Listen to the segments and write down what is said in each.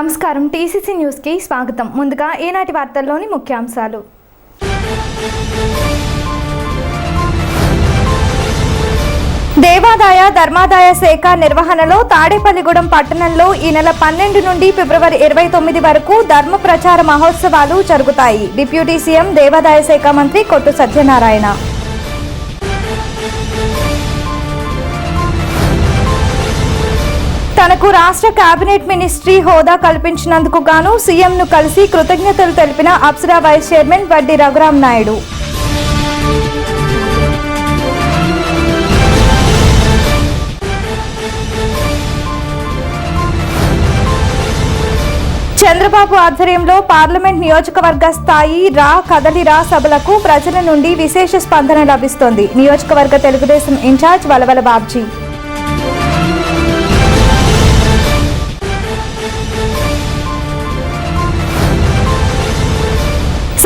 నమస్కారం TCC news కి స్వాగతం. ముందుగా ఈనాటి వార్తల్లోని ముఖ్యాంశాలు. దేవాదాయ ధర్మాదాయ శాఖ నిర్వహణలో తాడేపల్లిగూడెం పట్టణంలో ఈ నెల 12 నుండి ఫిబ్రవరి 29 వరకు ధర్మ ప్రచార మహోత్సవాలు జరుగుతాయి. డిప్యూటీ సీఎం దేవాదాయ శాఖ మంత్రి కొట్టు సత్యనారాయణ. తనకు రాష్ట్ర కేబినెట్ మినిస్ట్రీ హోదా కల్పించినందుకు గాను సీఎంను కలిసి కృతజ్ఞతలు తెలిపిన అప్సరా వైస్ చైర్మన్ వడ్డీ రఘురామ్ నాయుడు. చంద్రబాబు ఆధ్వర్యంలో పార్లమెంట్ నియోజకవర్గ స్థాయి కదలిరా సభలకు ప్రజల నుండి విశేష స్పందన లభిస్తోంది. నియోజకవర్గ తెలుగుదేశం ఇన్ఛార్జ్ వలవల బాబ్జీ.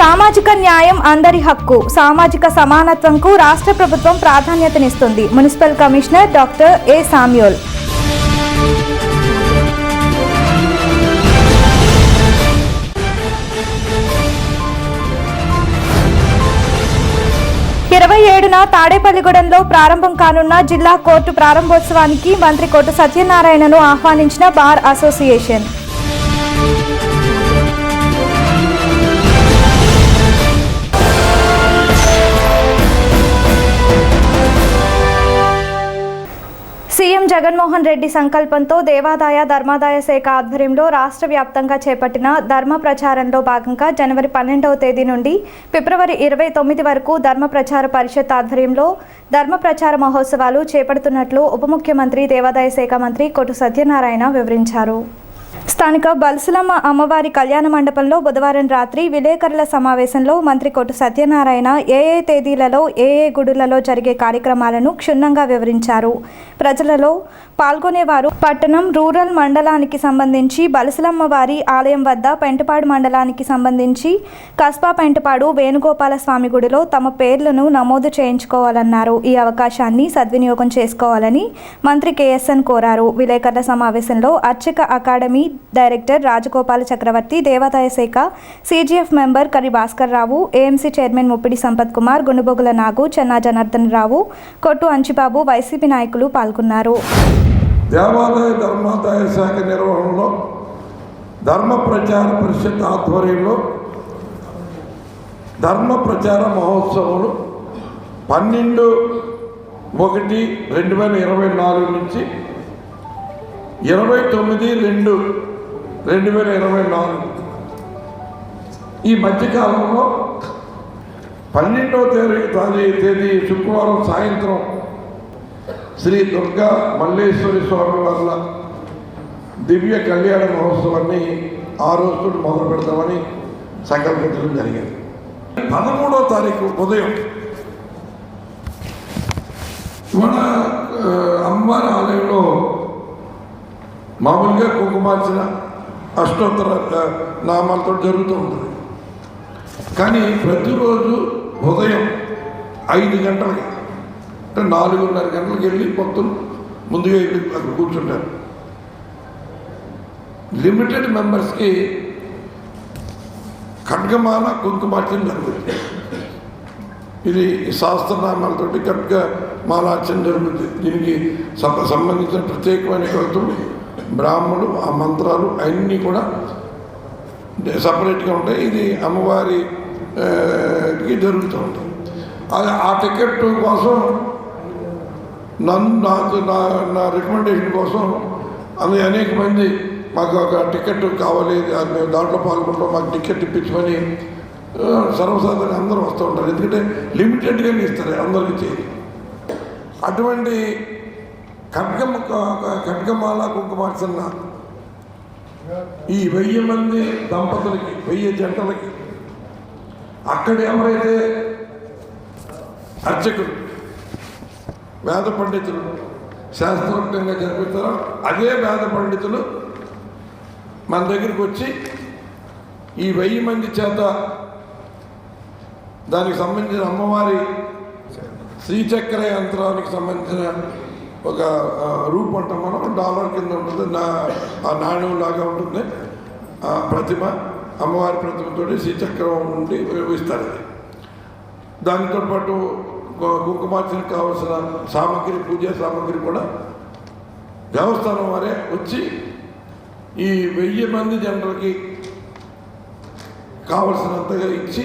సామాజిక న్యాయం అందరి హక్కు, సామాజిక సమానత్వంకు రాష్ట్ర ప్రభుత్వం ప్రాధాన్యతనిస్తుంది. Municipal commissioner doctor A Samuel. ఇరవై 27న తాడేపల్లిగూడెంలో ప్రారంభం కానున్న జిల్లా కోర్టు ప్రారంభోత్సవానికి మంత్రి కొట్టు సత్యనారాయణను ఆహ్వానించిన bar association. CM Jaganmohan Reddy సంకల్పంతో దేవాదాయ ధర్మాదాయ శాఖ ఆధ్వర్యంలో రాష్ట్ర వ్యాప్తంగా చేపట్టిన ధర్మ ప్రచారంలో భాగంగా జనవరి 12వ తేదీ నుండి ఫిబ్రవరి 29 వరకు ధర్మ ప్రచార పరిషత్ ఆధ్వర్యంలో ధర్మ ప్రచార మహోత్సవాలు చేపడుతున్నట్లు ఉప ముఖ్యమంత్రి దేవాదాయ శాఖ మంత్రి కొట్టు సత్యనారాయణ వివరించారు. స్థానిక బల్సులమ్మ అమ్మవారి కళ్యాణ మండపంలో బుధవారం రాత్రి విలేకరుల సమావేశంలో మంత్రి కొట్టు సత్యనారాయణ ఏ తేదీలలో ఏ గుడులలో జరిగే కార్యక్రమాలను క్షుణ్ణంగా వివరించారు. ప్రజలలో పాల్గొనేవారు పట్టణం రూరల్ మండలానికి సంబంధించి బల్సులమ్మవారి ఆలయం వద్ద పెంటపాడు మండలానికి సంబంధించి కస్బా పెంటపాడు వేణుగోపాల స్వామి గుడిలో తమ పేర్లను నమోదు చేయించుకోవాలన్నారు. ఈ అవకాశాన్ని సద్వినియోగం చేసుకోవాలని మంత్రి కేఎస్ఎన్ కోరారు. విలేకరుల సమావేశంలో అర్చక అకాడమీ డైరెక్టర్ రాజగోపాల చక్రవర్తి, దేవాదాయ శాఖ సీజీఎఫ్ మెంబర్ కరి భాస్కర్ రావు, ఏఎంసీ చైర్మన్ ముప్పిడి సంపత్ కుమార్, గునుబొగుల నాగు, చెన్నా జనార్దన్ రావు, కొట్టు అంచిబాబు, వైసీపీ నాయకులు పాల్గొన్నారు. దేవాదాయ ధర్మాదాయ శాఖ నిర్వహణలో ధర్మ ప్రచార పరిషత్ ఆధ్వర్యంలో ధర్మ ప్రచార మహోత్సవాలు 12/1/2024 నుంచి 29/2/2024 ఈ మధ్యకాలంలో 12వ తేదీ శుక్రవారం సాయంత్రం శ్రీ దుర్గా మల్లేశ్వరి స్వామి వారి దివ్య కళ్యాణ మహోత్సవాన్ని ఆ రోజు మొదలు పెడతామని సంకల్పించడం జరిగింది. 13వ తారీఖు ఉదయం మన అమ్మవారి ఆలయంలో మామూలుగా కుంకుమార్చన అష్టోత్తర నామాలతో జరుగుతూ ఉంటుంది. కానీ ప్రతిరోజు ఉదయం 5 గంటలకి అంటే 4:30 గంటలకు వెళ్ళి భక్తులు ముందుగా వెళ్ళి అక్కడ కూర్చుంటారు. లిమిటెడ్ మెంబర్స్కి ఖడ్గమాల కుంకుమార్చన జరుగుతుంది. ఇది శాస్త్రనామాలతోటి ఖడ్గమాలార్చన జరుగుతుంది. దీనికి సంబంధించిన ప్రత్యేకమైన కృతులు, బ్రాహ్మణులు, ఆ మంత్రాలు అన్నీ కూడా సపరేట్గా ఉంటాయి. ఇది అమ్మవారికి జరుగుతూ ఉంటుంది. ఆ టికెట్ కోసం నా రికమెండేషన్ కోసం అనేక మంది మాకు ఒక టికెట్ కావాలి, మేము దాంట్లో పాల్గొంటాం, మాకు టికెట్ ఇప్పించమని సర్వసాధారణంగా అందరూ వస్తూ ఉంటారు. ఎందుకంటే లిమిటెడ్గానే ఇస్తారు, అందరికీ చేయాలి. అటువంటి ఖడ్గమాల కుంకుమార్చన ఈ 1000 మంది దంపతులకి, 1000 జంటలకి అక్కడ ఎవరైతే అర్చకులు, వేద పండితులు శాస్త్రోక్తంగా జరిపిస్తారో అదే వేద పండితులు మన దగ్గరికి వచ్చి ఈ 1000 మంది చేత దానికి సంబంధించిన అమ్మవారి శ్రీచక్ర యంత్రానికి సంబంధించిన ఒక రూప్ అంటాం మనం, డాలర్ కింద ఉంటుంది, ఆ నాణ్యం లాగా ఉంటుంది. ప్రతిమ, అమ్మవారి ప్రతిమతో శ్రీచక్రం నుండి ఇస్తారు. దానితో పాటు కుంకుమార్చనకు కావాల్సిన సామాగ్రి, పూజా సామాగ్రి కూడా దేవస్థానం వారే వచ్చి ఈ 1000 మంది జనరల్కి కావలసినంతగా ఇచ్చి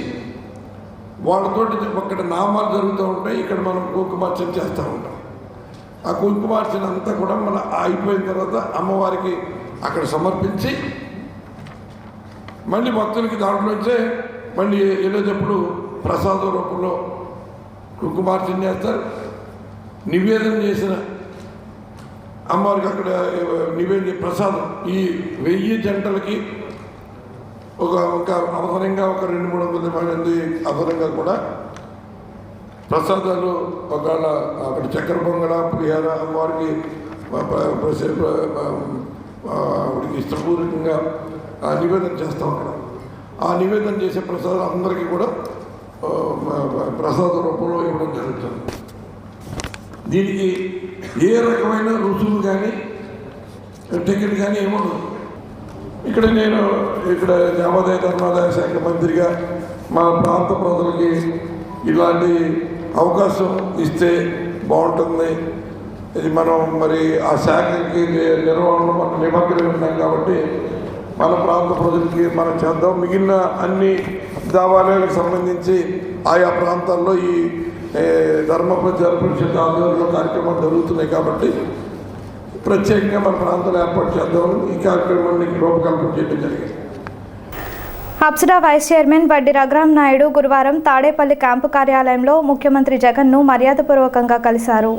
వాళ్ళతోటి అక్కడ నామాలు జరుగుతూ ఉంటాయి. ఇక్కడ మనం కుంకుమార్చన చేస్తూ ఉంటాం. ఆ కుంకుమార్చన అంతా కూడా మన అయిపోయిన తర్వాత అమ్మవారికి అక్కడ సమర్పించి మళ్ళీ భక్తులకి దాంట్లోంచే మళ్ళీ వెళ్ళేటప్పుడు ప్రసాద రూపంలో కుంకుమార్చన చేస్తారు. నివేదన చేసిన అమ్మవారికి అక్కడ నివేదన ప్రసాదం ఈ 1000 జంటలకి ఒక అవసరంగా ఒక 200-300 మంది అవసరంగా కూడా ప్రసాదాలు ఒకవేళ అక్కడ చక్కెర పొంగడ, పులిహార అమ్మవారికి ఆవిడకి ఇష్టపూర్వకంగా నివేదన చేస్తూ ఉంటారు. ఆ నివేదన చేసే ప్రసాదం అందరికీ కూడా ప్రసాద రూపంలో ఇవ్వడం జరుగుతుంది. దీనికి ఏ రకమైన రుసులు కానీ టికెట్ కానీ ఏముండదు. ఇక్కడ నేను దేవాదాయ ధర్మాదాయ శాఖ మంత్రిగా మా ప్రాంత ప్రజలకి ఇలాంటి అవకాశం ఇస్తే బాగుంటుంది. ఇది మనం మరి ఆ శాఖకి నిర్వహణలో మనం నిమగ్నం ఉన్నాం కాబట్టి మన ప్రాంత ప్రజలకి మనం చేద్దాం. మిగిలిన అన్ని దేవాలయాలకు సంబంధించి ఆయా ప్రాంతాల్లో ఈ ధర్మ ప్రచార పరిషత్ ఆధ్వర్యంలో కార్యక్రమాలు జరుగుతున్నాయి కాబట్టి ప్రత్యేకంగా మన ప్రాంతంలో ఏర్పాటు చేద్దామని ఈ కార్యక్రమాన్ని రూపకల్పన చేయడం జరిగింది. అప్సరా వైస్ చైర్మన్ వడ్డి రఘురాం నాయుడు గురువారం తాడేపల్లి క్యాంపు కార్యాలయంలో ముఖ్యమంత్రి జగన్ను మర్యాదపూర్వకంగా కలిశారు.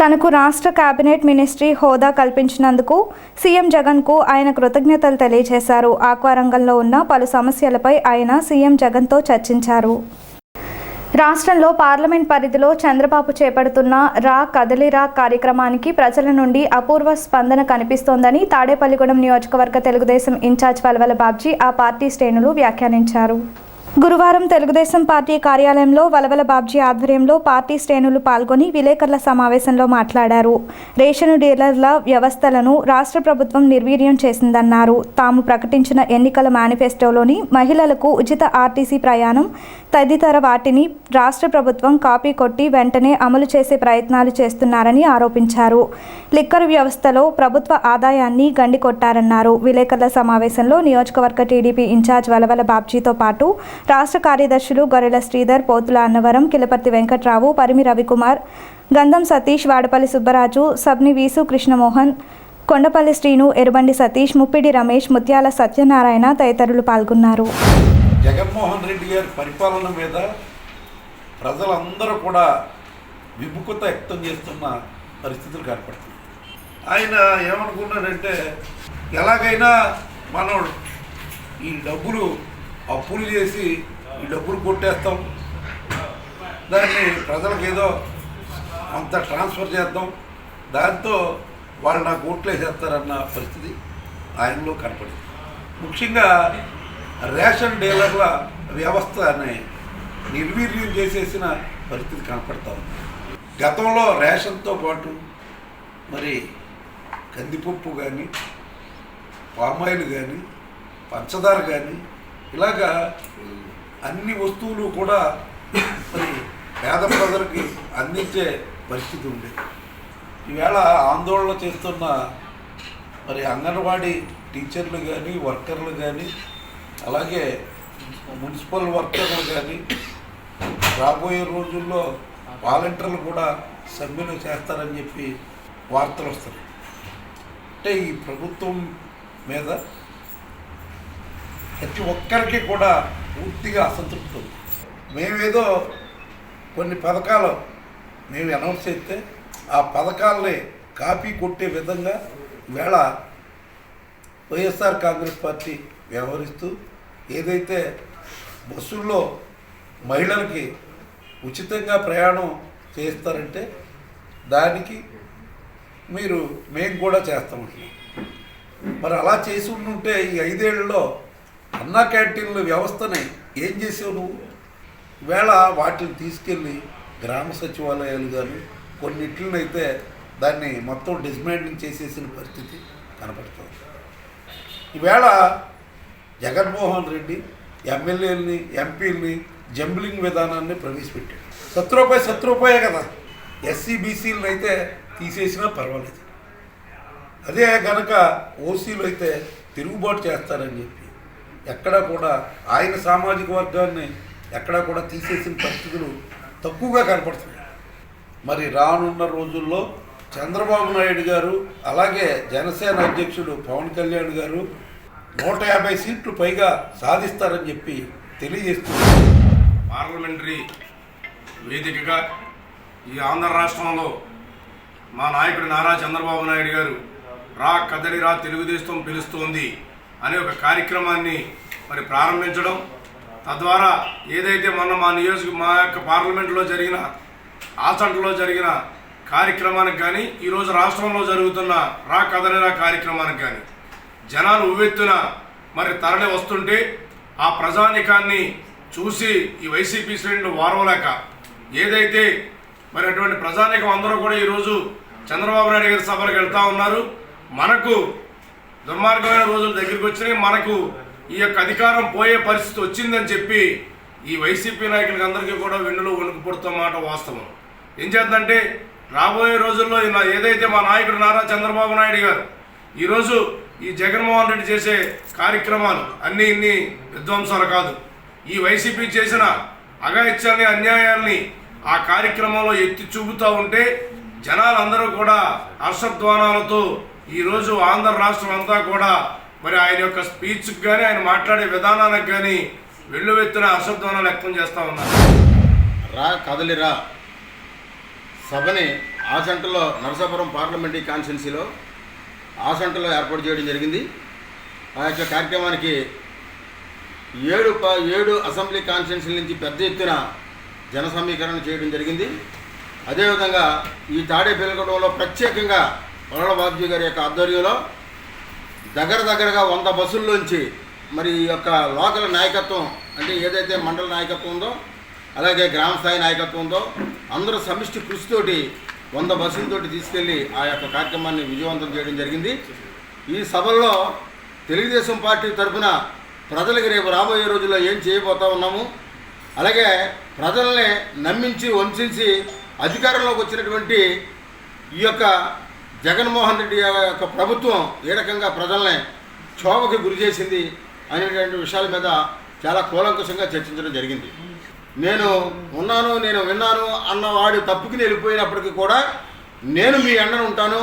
తనకు రాష్ట్ర కేబినెట్ మినిస్ట్రీ హోదా కల్పించినందుకు సీఎం జగన్కు ఆయన కృతజ్ఞతలు తెలియజేశారు. ఆక్వా రంగంలో ఉన్న పలు సమస్యలపై ఆయన సీఎం జగన్తో చర్చించారు. రాష్ట్రంలో పార్లమెంట్ పరిధిలో చంద్రబాబు చేపడుతున్న రా కదలిరా కార్యక్రమానికి ప్రజల నుండి అపూర్వ స్పందన కనిపిస్తోందని తాడేపల్లిగూడెం నియోజకవర్గ తెలుగుదేశం ఇన్ఛార్జ్ వలవల బాబ్జీ ఆ పార్టీ శ్రేణులు వ్యాఖ్యానించారు. గురువారం తెలుగుదేశం పార్టీ కార్యాలయంలో వలవల బాబ్జీ ఆధ్వర్యంలో పార్టీ శ్రేణులు పాల్గొని విలేకరుల సమావేశంలో మాట్లాడారు. రేషన్ డీలర్ల వ్యవస్థలను రాష్ట్ర ప్రభుత్వం నిర్వీర్యం చేసిందన్నారు. తాము ప్రకటించిన ఎన్నికల మేనిఫెస్టోలోని మహిళలకు ఉచిత ఆర్టీసీ ప్రయాణం తదితర వాటిని రాష్ట్ర ప్రభుత్వం కాపీ కొట్టి వెంటనే అమలు చేసే ప్రయత్నాలు చేస్తున్నారని ఆరోపించారు. లిక్కర్ వ్యవస్థలో ప్రభుత్వ ఆదాయాన్ని గండికొట్టారన్నారు. విలేకరుల సమావేశంలో నియోజకవర్గ టీడీపీ ఇన్ఛార్జ్ వలవల బాబ్జీతో పాటు రాష్ట్ర కార్యదర్శులు గొర్రెల శ్రీధర్, పోతుల అన్నవరం, కిలపర్తి వెంకట్రావు, పరిమి రవికుమార్, గంధం సతీష్, వాడపల్లి సుబ్బరాజు, సబ్ని వీసు కృష్ణమోహన్, కొండపల్లి శ్రీను, ఎరుబండి సతీష్, ముప్పిడి రమేష్, ముత్యాల సత్యనారాయణ తదితరులు పాల్గొన్నారు. జగన్మోహన్ రెడ్డి గారి పరిపాలన మీద ప్రజలందరూ కూడా విముఖత వ్యక్తం చేస్తున్న పరిస్థితులు కనపడుతున్నాయి. ఆయన ఏమనుకున్నాడంటే ఎలాగైనా మనం ఈ డబ్బులు అప్పులు చేసి ఈ డబ్బులు కొట్టేస్తాం, దాన్ని ప్రజలకు ఏదో అంత ట్రాన్స్ఫర్ చేద్దాం, దాంతో వాళ్ళు నాకు ఓట్లు వేసేస్తారన్న పరిస్థితి ఆయనలో కనపడింది. ముఖ్యంగా రేషన్ డీలర్ల వ్యవస్థని నిర్వీర్యం చేసేసిన పరిస్థితి కనపడతా ఉంది. గతంలో రేషన్తో పాటు మరి కందిపప్పు కానీ, పామాయిల్ కానీ, పంచదార కానీ ఇలాగా అన్ని వస్తువులు కూడా మరి పేద ప్రజలకి అందించే పరిస్థితి ఉండేది. ఈవేళ ఆందోళన చేస్తున్న మరి అంగన్వాడీ టీచర్లు కానీ, వర్కర్లు కానీ, అలాగే మున్సిపల్ వర్కర్లు కానీ రాబోయే రోజుల్లో వాలంటీర్లు కూడా సమ్మెను చేస్తారని చెప్పి వార్తలు వస్తాయి. అంటే ఈ ప్రభుత్వం మీద ప్రతి ఒక్కరికి కూడా పూర్తిగా అసంతృప్తి ఉంది. మేమేదో కొన్ని పథకాలు మేము అనౌన్స్ చేస్తే ఆ పథకాలని కాపీ కొట్టే విధంగా ఈవేళ వైఎస్ఆర్ కాంగ్రెస్ పార్టీ వ్యవహరిస్తూ ఏదైతే బస్సుల్లో మహిళలకి ఉచితంగా ప్రయాణం చేస్తారంటే దానికి మేము కూడా చేస్తామంటున్నాం. మరి అలా చేసి ఉంటే ఈ 5 ఏళ్లలో అన్నా క్యాంటీన్ల వ్యవస్థని ఏం చేసావు నువ్వు? ఈవేళ వాటిని తీసుకెళ్ళి గ్రామ సచివాలయాలు కానీ కొన్నిట్లనైతే దాన్ని మొత్తం డిస్మాండ్లింగ్ చేసేసిన పరిస్థితి కనపడుతుంది. ఈవేళ జగన్మోహన్ రెడ్డి ఎమ్మెల్యేలని ఎంపీలని జంబ్లింగ్ విధానాన్ని ప్రవేశపెట్టాడు. సత్రూపాయే కదా. ఎస్సీ బీసీలను అయితే తీసేసినా పర్వాలేదు. అదే కనుక ఓసీలు అయితే తిరుగుబాటు చేస్తారని చెప్పి ఎక్కడా కూడా ఆయన సామాజిక వర్గాన్ని ఎక్కడా కూడా తీసేసిన పరిస్థితులు తక్కువగా కనపడుతున్నాయి. మరి రానున్న రోజుల్లో చంద్రబాబు నాయుడు గారు అలాగే జనసేన అధ్యక్షుడు పవన్ కళ్యాణ్ గారు 150 సీట్లు పైగా సాధిస్తారని చెప్పి తెలియజేస్తున్నారు. పార్లమెంటరీ వేదికగా ఈ ఆంధ్ర రాష్ట్రంలో మా నాయకుడు నారా చంద్రబాబు నాయుడు గారు రా కదలిరా తెలుగుదేశం పిలుస్తోంది అనే ఒక కార్యక్రమాన్ని మరి ప్రారంభించడం, తద్వారా ఏదైతే మొన్న మా యొక్క పార్లమెంట్లో జరిగిన ఆచంటలో జరిగిన కార్యక్రమానికి కానీ ఈరోజు రాష్ట్రంలో జరుగుతున్న రా కదలిరా కార్యక్రమానికి కానీ జనాలు ఉవ్వెత్తున మరి తరలి వస్తుంటే ఆ ప్రజానికాన్ని చూసి ఈ వైసీపీ శ్రేణులు వారవలేక ఏదైతే మరి అటువంటి ప్రజానికం అందరూ కూడా ఈరోజు చంద్రబాబు నాయుడు గారి సభలకు వెళ్తూ ఉన్నారు. మనకు దుర్మార్గమైన రోజులు దగ్గరికి వచ్చినాయి, మనకు ఈ యొక్క అధికారం పోయే పరిస్థితి వచ్చిందని చెప్పి ఈ వైసీపీ నాయకులకి అందరికీ కూడా వెన్నులో వణుకు పుడుతున్నమాట వాస్తవం. ఏం చేద్దంటే రాబోయే రోజుల్లో ఏదైతే మా నాయకుడు నారా చంద్రబాబు నాయుడు గారు ఈరోజు ఈ జగన్మోహన్ రెడ్డి చేసే కార్యక్రమాలు అన్నీ ఇన్ని విధ్వంసాలు కాదు. ఈ వైసీపీ చేసిన అఘాయిత్యాన్ని అన్యాయాల్ని ఆ కార్యక్రమంలో ఎత్తి చూపుతూ ఉంటే జనాలందరూ కూడా హర్షధ్వానాలతో ఈరోజు ఆంధ్ర రాష్ట్రం అంతా కూడా మరి ఆయన యొక్క స్పీచ్కి కానీ ఆయన మాట్లాడే విధానానికి కానీ వెల్లువెత్తిన హర్షధ్వానాలు వ్యక్తం చేస్తూ ఉన్నారు. రా కదలిరా సభని ఆచంటలో నరసాపురం పార్లమెంటరీ కాన్స్టిట్యున్సీలో ఆచంటలో ఏర్పాటు చేయడం జరిగింది. ఆ యొక్క కార్యక్రమానికి 7 అసెంబ్లీ కాన్స్టిట్యున్సీల నుంచి పెద్ద ఎత్తున జన సమీకరణ చేయడం జరిగింది. అదేవిధంగా ఈ తాడేపల్లిగూడెంలో ప్రత్యేకంగా వరల బాబ్జీ గారి యొక్క ఆధ్వర్యంలో దగ్గరగా 100 బస్సుల్లోంచి మరి ఈ యొక్క లోకల్ నాయకత్వం అంటే ఏదైతే మండల నాయకత్వం ఉందో అలాగే గ్రామ స్థాయి నాయకత్వం ఉందో అందరూ సమిష్టి కృషితోటి 100 బస్సులతోటి తీసుకెళ్ళి ఆ యొక్క కార్యక్రమాన్ని విజయవంతం చేయడం జరిగింది. ఈ సభల్లో తెలుగుదేశం పార్టీ తరఫున ప్రజలకు రేపు రాబోయే రోజుల్లో ఏం చేయబోతా ఉన్నాము, అలాగే ప్రజల్ని నమ్మించి వంచి అధికారంలోకి వచ్చినటువంటి ఈ యొక్క జగన్మోహన్ రెడ్డి యొక్క ప్రభుత్వం ఏ రకంగా ప్రజల్ని క్షోభకి గురి చేసింది అనేటువంటి విషయాల మీద చాలా కూలంకుషంగా చర్చించడం జరిగింది. నేను ఉన్నాను, నేను విన్నాను అన్నవాడు తప్పుకుని వెళ్ళిపోయినప్పటికీ కూడా నేను మీ అండను ఉంటాను,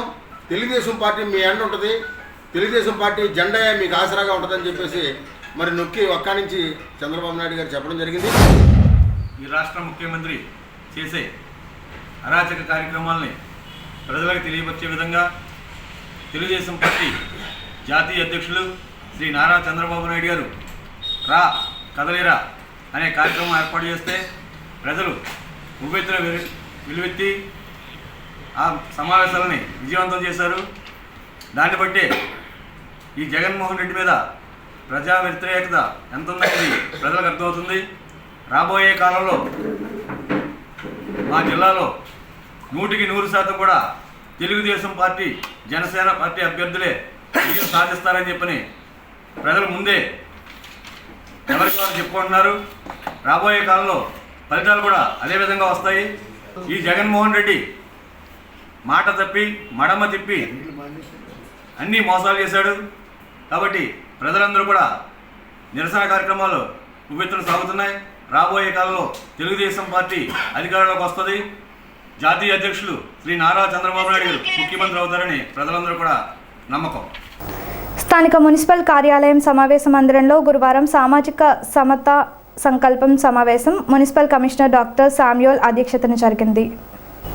తెలుగుదేశం పార్టీ మీ అండ ఉంటుంది, తెలుగుదేశం పార్టీ జెండా మీకు ఆసరాగా ఉంటుందని చెప్పేసి మరి నొక్కి ఒక్క నుంచి చంద్రబాబు నాయుడు గారు చెప్పడం జరిగింది. ఈ రాష్ట్ర ముఖ్యమంత్రి చేసే అరాచక కార్యక్రమాలని ప్రజలకు తెలియపరిచే విధంగా తెలుగుదేశం పార్టీ జాతీయ అధ్యక్షులు శ్రీ నారా చంద్రబాబు నాయుడు గారు రా కదలిరా అనే కార్యక్రమం ఏర్పాటు చేస్తే ప్రజలు ఉవ్వెత్తున విలువెత్తి ఆ సమావేశాలని విజయవంతం చేశారు. దాన్ని బట్టి ఈ జగన్మోహన్ రెడ్డి మీద ప్రజా వ్యతిరేకత ఎంత ఉందనేది ప్రజలకు అర్థమవుతుంది. రాబోయే కాలంలో మా జిల్లాలో 100% కూడా తెలుగుదేశం పార్టీ జనసేన పార్టీ అభ్యర్థులే విజయం సాధిస్తారని చెప్పని ప్రజలు ముందే ఎవరికి వారు చెప్పుకుంటున్నారు. రాబోయే కాలంలో ఫలితాలు కూడా అదే విధంగా వస్తాయి. ఈ జగన్మోహన్ రెడ్డి మాట తప్పి మడమ తిప్పి అన్నీ మోసాలు చేశాడు. కాబట్టి ప్రజలందరూ కూడా నిరసన కార్యక్రమాలు ఉవ్వెత్తున సాగుతున్నాయి. రాబోయే కాలంలో తెలుగుదేశం పార్టీ అధికారంలోకి వస్తుంది. జాతీయ అధ్యక్షులు శ్రీ నారా చంద్రబాబు నాయుడు గారు ముఖ్యమంత్రి అవుతారని ప్రజలందరూ కూడా నమ్మకం. స్థానిక మున్సిపల్ కార్యాలయం సమావేశ మందిరంలో గురువారం సామాజిక సమతా సంకల్పం సమావేశం మున్సిపల్ కమిషనర్ డాక్టర్ శామ్యూల్ అధ్యక్షతన జరిగింది.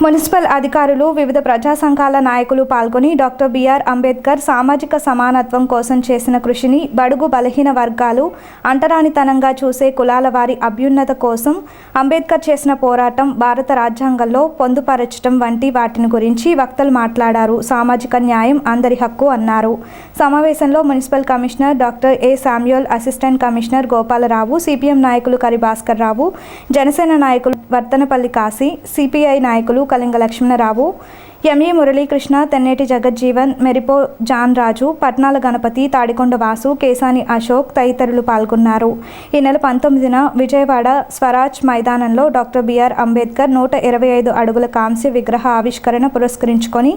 మున్సిపల్ అధికారులు వివిధ ప్రజా సంఘాల నాయకులు పాల్గొని డాక్టర్ బిఆర్ అంబేద్కర్ సామాజిక సమానత్వం కోసం చేసిన కృషిని, బడుగు బలహీన వర్గాలు అంటరానితనంగా చూసే కులాల వారి అభ్యున్నత కోసం అంబేద్కర్ చేసిన పోరాటం, భారత రాజ్యాంగంలో పొందుపరచడం వంటి వాటిని గురించి వక్తలు మాట్లాడారు. సామాజిక న్యాయం అందరి హక్కు అన్నారు. సమావేశంలో మున్సిపల్ కమిషనర్ డాక్టర్ ఏ Samuel, assistant commissioner Gopalarao, CPM నాయకులు కరి భాస్కర్ రావు, జనసేన నాయకులు వర్తనపల్లి కాశీ, సిపిఐ నాయకులు కళింగ లక్ష్మణరావు, ఎంఈ మురళీకృష్ణ, తెన్నేటి జగజ్జీవన్, మెరిపో జాన్ రాజు, పట్నాల గణపతి, తాడికొండ వాసు, కేసాని అశోక్ తదితరులు పాల్గొన్నారు. ఈ నెల 19న విజయవాడ స్వరాజ్ మైదానంలో డాక్టర్ బిఆర్ అంబేద్కర్ 125 అడుగుల కాంస్య విగ్రహ ఆవిష్కరణ పురస్కరించుకొని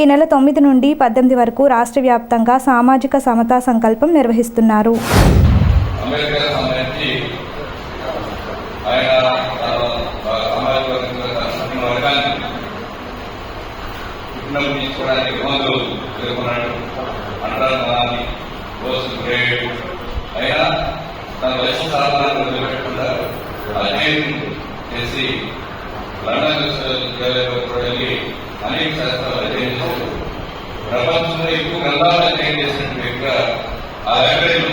ఈ నెల 9 నుండి 18 వరకు రాష్ట్ర వ్యాప్తంగా సామాజిక సమతా సంకల్పం నిర్వహిస్తున్నారు. తీసుకోవడానికి ముందు పేర్కొన్నాడు. అంటరాని రోజు గ్రేడ్ అయినా తన వయసు సాధనాన్ని వదిలిపెట్టకుండా అధ్యయనం చేసి లండన్ విశ్వవిద్యాలయంలో వెళ్ళి అనేక శాస్త్రాలు అధ్యయనం చేశారు. ప్రపంచంలో ఎక్కువ గ్రంథాలు అధ్యయనం చేసినటువంటి వ్యక్తిగా ఆ లైబ్రరీలో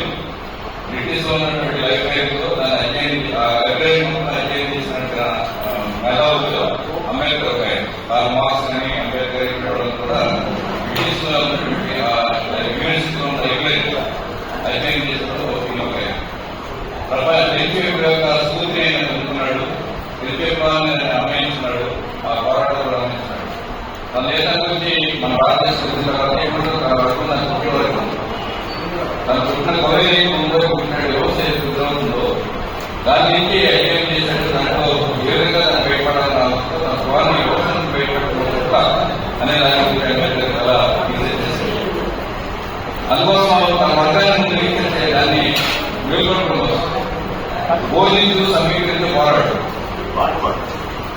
బ్రిటిష్లో ఉన్నటువంటి లైబ్రరీలో దాన్ని అధ్యయనం చేసినట్టుగా మేధావులుగా అంబేద్కర్ ఒక కార్ల్ మార్క్స్ అని అంబేద్కర్ ఉండడం కూడా బ్రిటిష్లో ఉన్నటువంటి యూనివర్సిటీలో ఉన్న లైబ్రరీగా అధ్యయనం చేసినప్పుడు ఒక తెలిపే యొక్క సూర్యుని ఆయన అందుకున్నాడు. తెలిపే పాలని అమ్మయించున్నాడు. ఆ పోరాటంలో అందించినాడు. తన దేశం గురించి మన భారతదేశం తన పుట్టిన కొరై ముందు పుట్టినాడు వ్యవసాయ ఉద్యోగంలో దాని నుంచి అధ్యయనం చేసినట్టు దాంట్లో ఏ విధంగా దాన్ని బయటపడాలని ఆలోచిస్తూ తన స్వామి వ్యవసాయం బయటపడుతున్నట్ల అనే దాని చాలా రీసెర్చ్ చేశాడు. అందుకోసం తన వర్గాన్ని ముందు దాన్ని మేల్కొనడం కోసం బోధించు సమీకరించి పోరాడు.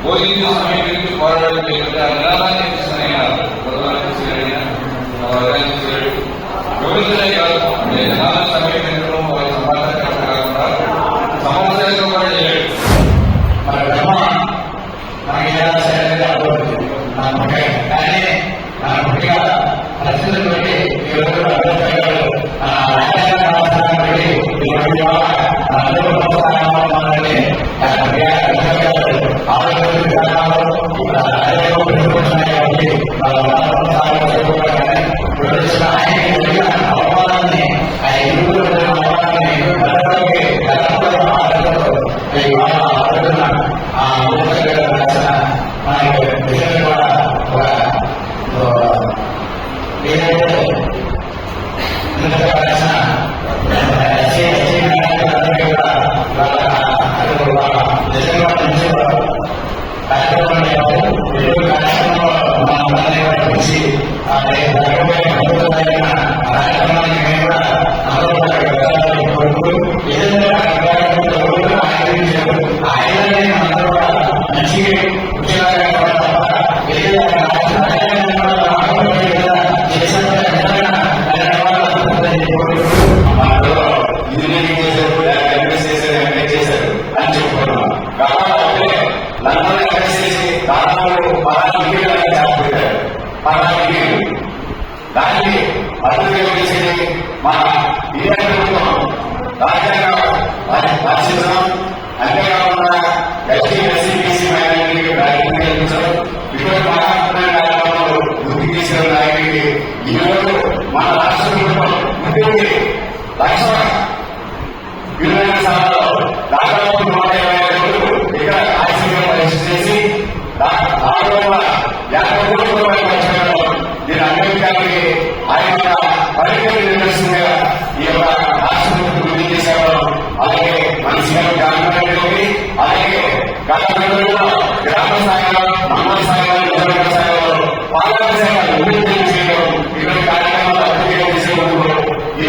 బోధించు సమీకరించి పోరాడు లేకపోతే ఆ నినాదాన్ని తీసుకునైనా వర్గాన్ని తీసాడు. విభజనే కాదు నినాదం సమీకరించడం వాళ్ళ సమాచారం కాకుండా సమస్యలతో కూడా చేయడు. మన ధర్మ మనకి కానీ మన ముఖ్యంగా పరిస్థితులు బట్టి దానికి అభివృద్ధి చేసేది మన ఇండియా ప్రభుత్వం రాజ్యాంగం రక్షించడం, అంతేకాకుండా ఎస్సీ బీసీ మైనారిటీకి ప్రాధాన్యత కల్పించడం, ఇటువంటి మహాత్మైన కార్యక్రమాలు వృద్ధి చేసిన నాయకుడికి ఈరోజు మన రాష్ట్ర ప్రభుత్వం ముఖ్యమంత్రి లక్ష విలువైన స్థానంలో దాదాపు 120 రోజులు ఇక్కడ ఆక్సిజన్ పరీక్ష చేసి 650 కోట్ల రూపాయలు ఖర్చు దీని అంగీకారానికి ఆయన పరిస్థితి నిర్వహిస్తుందిగా ఈ యొక్క రాష్ట్ర ప్రభుత్వం వృద్ధి చేశారు. అలాగే మన సీఎం జగన్మోహన్ అలాగే గత గ్రామ స్థాయిలో, మండల స్థాయిలో, నియోజకవర్గ స్థాయిలో, పాలక శాఖ అభివృద్ధి చేయడం, ఇటువంటి కార్యక్రమాలు అభివృద్ధి చేసేందుకు ఈ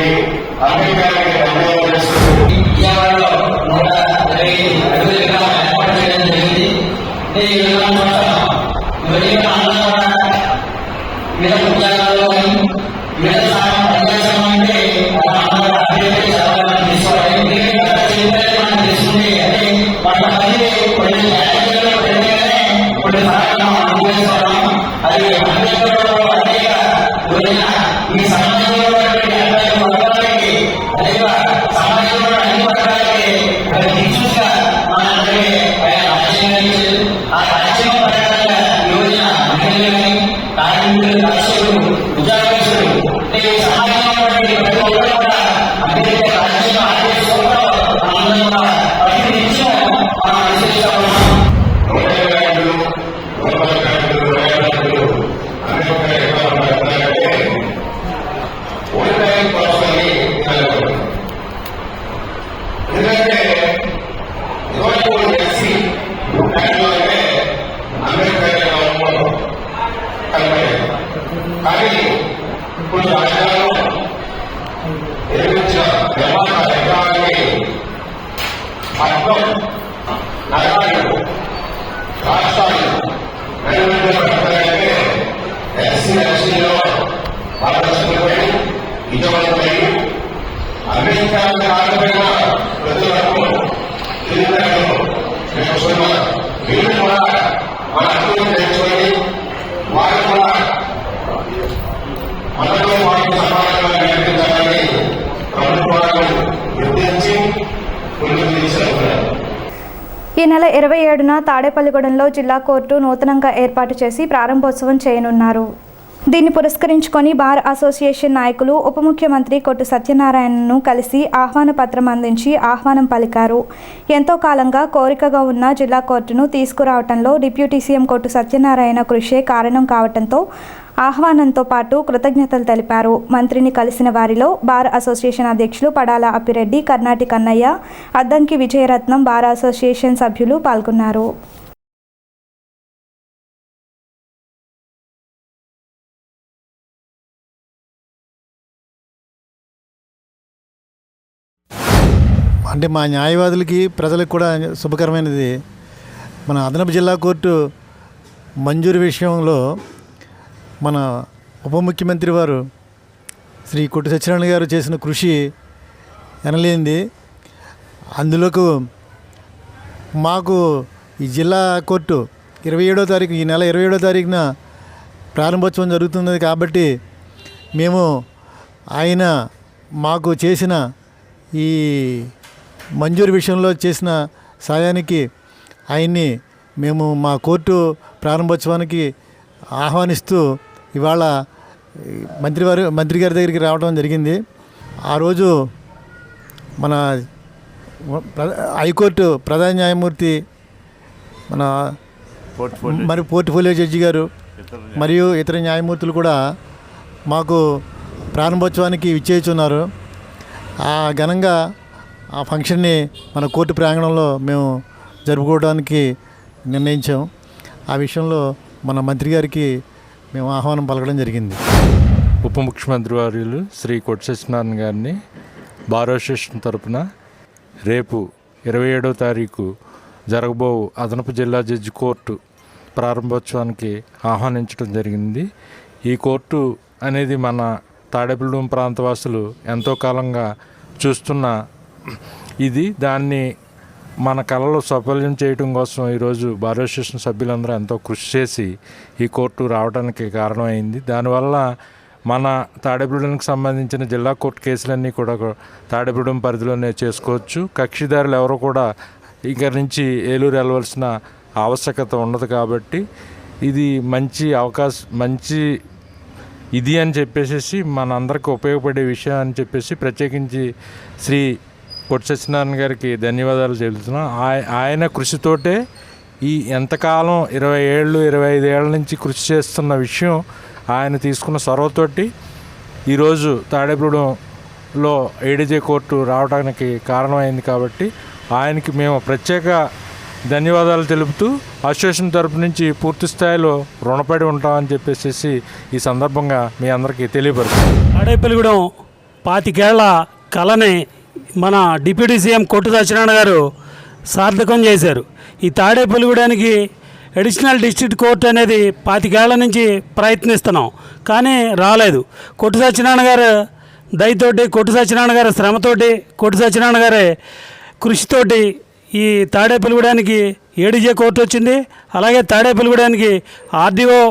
అంగీకారానికి ధన్యవాదాలు చేస్తూ విజయవాడలో 125 అడుగుల విగ్రహం ఏర్పాటు చేయడం జరిగింది. ఈ విగ్రహం ఉద్యోగాల్లో పనిచేస్తాం అంటే తీసుకుంటే అంటే వాళ్ళ పని కొన్ని కార్యక్రమాలు అందజేస్తున్నాం. అది అంబేద్కర్ అనేక ఈ సమాజంలో వర్గాలకి అనేక సమాజంలో అన్ని వర్గాలకి దిశగా మనందరికీ ఆశీర్వదించారు. ఆ రాజ్యం ప్రకారంగా యోజన మహిళలని కార్మికులు, కర్షకులు, ఉద్యోగస్తులు అంటే సమాజంలో ప్రతి ఒక్కరు కూడా అంబేద్కర్ రాజ్యం ఆదేశంలో ఆనందంగా ప్రతి నిమిషం మనం అనుసరిస్తా ఉన్నాం. నలుగురు కలిసి దాంట్లో అయితే అంబేద్కర్ కానీ ఇప్పుడు రాష్ట్రాల్లో నిర్మించిన విమానానికి మొత్తం నగరాలు రాష్ట్రాలు అంటే ఎస్సీ ఎస్టీలో పారదర్శకమై విజయవంతమై అంబేద్కర్ ఆర్థిక ప్రజలకు వీళ్ళు కూడా మన అర్థం తెచ్చుకొని వారు కూడా మనలో వారికి సమానంగా కనిపించాలని ప్రభుత్వాలు గుర్తించి కొన్ని తీసుకున్నారు. ఈ నెల 27న తాడేపల్లిగూడెంలో జిల్లా కోర్టు నూతనంగా ఏర్పాటు చేసి ప్రారంభోత్సవం చేయనున్నారు. దీన్ని పురస్కరించుకొని బార్ అసోసియేషన్ నాయకులు ఉప ముఖ్యమంత్రి కొట్టు సత్యనారాయణను కలిసి ఆహ్వాన పత్రం అందించి ఆహ్వానం పలికారు. ఎంతో కాలంగా కోరికగా ఉన్న జిల్లా కోర్టును తీసుకురావడంలో డిప్యూటీ సీఎం కొట్టు సత్యనారాయణ కృషే కారణం కావడంతో ఆహ్వానంతో పాటు కృతజ్ఞతలు తెలిపారు. మంత్రిని కలిసిన వారిలో బార్ అసోసియేషన్ అధ్యక్షులు పడాల అప్పిరెడ్డి, కర్ణాటి కన్నయ్య, అద్దంకి విజయరత్నం, బార్ అసోసియేషన్ సభ్యులు పాల్గొన్నారు. అంటే మా న్యాయవాదులకి ప్రజలకు కూడా శుభకరమైనది. మన అదనపు జిల్లా కోర్టు మంజూరు విషయంలో మన ఉప ముఖ్యమంత్రి వారు శ్రీ కొట్టు సత్యనారాయణ గారు చేసిన కృషి ఎనలేనిది. అందులోకి మాకు ఈ జిల్లా కోర్టు 27వ తారీఖు, ఈ నెల 27వ తారీఖున ప్రారంభోత్సవం జరుగుతున్నది కాబట్టి మేము ఆయన మాకు చేసిన ఈ మంజూరు విషయంలో చేసిన సాయానికి ఆయన్ని మేము మా కోర్టు ప్రారంభోత్సవానికి ఆహ్వానిస్తూ ఇవాళ మంత్రి గారి దగ్గరికి రావడం జరిగింది. ఆ రోజు మన హైకోర్టు ప్రధాన న్యాయమూర్తి మరి పోర్ట్ఫోలియో జడ్జి గారు మరియు ఇతర న్యాయమూర్తులు కూడా మాకు ప్రారంభోత్సవానికి విచ్చేస్తున్నారు. ఆ ఘనంగా ఆ ఫంక్షన్ని మన కోర్టు ప్రాంగణంలో మేము జరుపుకోవడానికి నిర్ణయించాం. ఆ విషయంలో మన మంత్రి గారికి మేము ఆహ్వానం పలకడం జరిగింది. ఉప ముఖ్యమంత్రి వర్యులు శ్రీ కొట్టు సత్యనారాయణ గారిని బార్ అసోసియేషన్ తరపున రేపు 27వ తారీఖు జరగబో అదనపు జిల్లా జడ్జి కోర్టు ప్రారంభోత్సవానికి ఆహ్వానించడం జరిగింది. ఈ కోర్టు అనేది మన తాడేపల్లిగూడెం ప్రాంతవాసులు ఎంతో కాలంగా చూస్తున్న ఇది. దాన్ని మన కళలో సఫలం చేయడం కోసం ఈరోజు బార్ అసోసియేషన్ సభ్యులందరూ ఎంతో కృషి చేసి ఈ కోర్టు రావడానికి కారణమైంది. దానివల్ల మన తాడేపల్లిగూడెంకి సంబంధించిన జిల్లా కోర్టు కేసులన్నీ కూడా తాడేపల్లిగూడెం పరిధిలోనే చేసుకోవచ్చు. కక్షిదారులు ఎవరు కూడా ఇక్కడి నుంచి ఏలూరు వెళ్ళవలసిన ఆవశ్యకత ఉండదు. కాబట్టి ఇది మంచి అవకాశం, మంచి ఇది అని చెప్పేసి మనందరికీ ఉపయోగపడే విషయం అని చెప్పేసి ప్రత్యేకించి శ్రీ కొట్టు సత్యనారాయణ గారికి ధన్యవాదాలు చెబుతున్నాం. ఆయన కృషితోటే ఈ ఎంతకాలం 20 ఏళ్ళు 25 ఏళ్ళ నుంచి కృషి చేస్తున్న విషయం ఆయన తీసుకున్న చొరవతోటి ఈరోజు తాడేపల్లిగూడెంలో ఏడీజే కోర్టు రావడానికి కారణమైంది. కాబట్టి ఆయనకి మేము ప్రత్యేక ధన్యవాదాలు తెలుపుతూ అసోసియేషన్ తరపు నుంచి పూర్తి స్థాయిలో రుణపడి ఉంటామని చెప్పేసి ఈ సందర్భంగా మీ అందరికీ తెలియపరుస్తాం. తాడేపల్లిగూడెం 25 ఏళ్ల కళని మన డిప్యూటీ సీఎం కొట్టు సత్యనారాయణ గారు సార్థకం చేశారు. ఈ తాడేపల్లిగూడెనికి అడిషనల్ డిస్ట్రిక్ట్ కోర్టు అనేది 25 ఏళ్ల నుంచి ప్రయత్నిస్తున్నాం, కానీ రాలేదు. కొట్టు సత్యనారాయణ గారు దయతోటి, కొట్టు సత్యనారాయణ గారి శ్రమతోటి, కొట్టు సత్యనారాయణ గారి కృషితోటి ఈ తాడేపల్లిగూడెనికి ఏడీజే కోర్టు వచ్చింది. అలాగే తాడేపల్లిగూడెనికి ఆర్డీఓ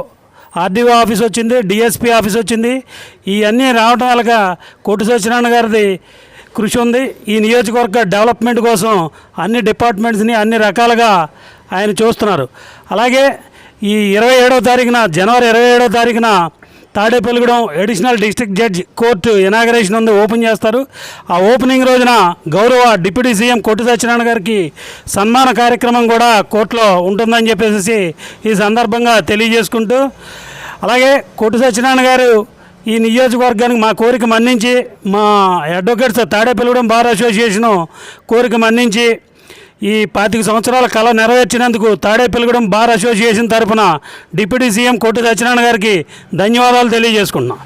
ఆఫీస్ వచ్చింది, డిఎస్పీ ఆఫీస్ వచ్చింది. ఇవన్నీ రావడం వల్ల కొట్టు సత్యనారాయణ గారిది కృషి ఉంది. ఈ నియోజకవర్గ డెవలప్మెంట్ కోసం అన్ని డిపార్ట్మెంట్స్ని అన్ని రకాలుగా ఆయన చూస్తున్నారు. అలాగే ఈ 27వ తారీఖున, జనవరి 27వ తారీఖున Tadepalligudem additional district judge court inauguration ఉంది, ఓపెన్ చేస్తారు. ఆ ఓపెనింగ్ రోజున గౌరవ డిప్యూటీ సీఎం కొట్టు సత్యనారాయణ గారికి సన్మాన కార్యక్రమం కూడా కోర్టులో ఉంటుందని చెప్పేసి ఈ సందర్భంగా తెలియజేసుకుంటూ, అలాగే కొట్టు సత్యనారాయణ గారు ఈ నియోజకవర్గానికి మా కోరిక మన్నించి, మా అడ్వకేట్స్ తాడేపల్లిగూడెం బార్ అసోసియేషను కోరిక మన్నించి ఈ 25 సంవత్సరాల కళ నెరవేర్చినందుకు తాడేపల్లిగూడెం బార్ అసోసియేషన్ తరఫున డిప్యూటీ సీఎం కొట్టు సత్యనారాయణ గారికి ధన్యవాదాలు తెలియజేసుకుంటున్నాం.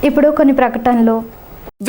ఇప్పుడు కొన్ని ప్రకటనలు.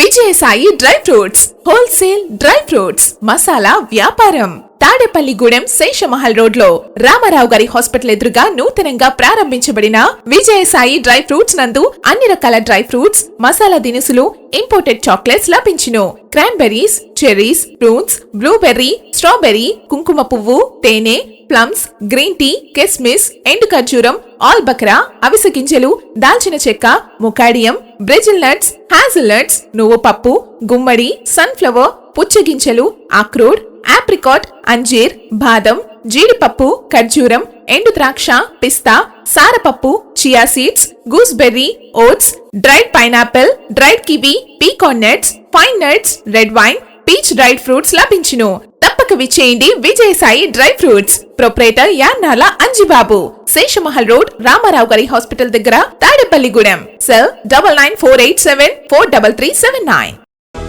Vijayasai dry fruits wholesale dry fruits masala వ్యాపారం తాడేపల్లిగూడెం శేషమహల్ రోడ్ లో రామారావు గారి హాస్పిటల్ ఎదురుగా నూతనంగా ప్రారంభించబడిన విజయసాయి డ్రై ఫ్రూట్స్ నందు అన్ని రకాల డ్రై ఫ్రూట్స్, మసాలా దినుసులు, ఇంపోర్టెడ్ చాక్లెట్స్ లభించును. Cranberries, cherries, fruits, blueberry, strawberry, కుంకుమ పువ్వు, తేనె, ప్లమ్స్, గ్రీన్ టీ, కిస్మిస్, ఎండు ఖర్జూరం, ఆల్ బక్రా, అవిసె గింజలు, దాల్చిన చెక్క, ముకాడియం, బ్రెజిల్ నట్స్, హ్యాజిల్ నట్స్, నువ్వు పప్పు, గుమ్మడి, సన్ఫ్లవర్, పుచ్చగింజలు, అక్రోడ్, ఆప్రికాట్, అంజీర్, బాదం, జీడిపప్పు, ఖర్జూరం, ఎండు ద్రాక్ష, పిస్తా, సారపప్పు, chia seeds, gooseberry, oats, dried pineapple, dried kiwi, pecan nuts, pine nuts, red wine, peach dried fruits లభించును. తప్పక విచ్చేయండి Vijayasai dry fruits. Proprietor Yannala Anjibabu, Seshamahal road, Ramarao గారి హాస్పిటల్ దగ్గర, Tadepalligudem. Cell 9948743379.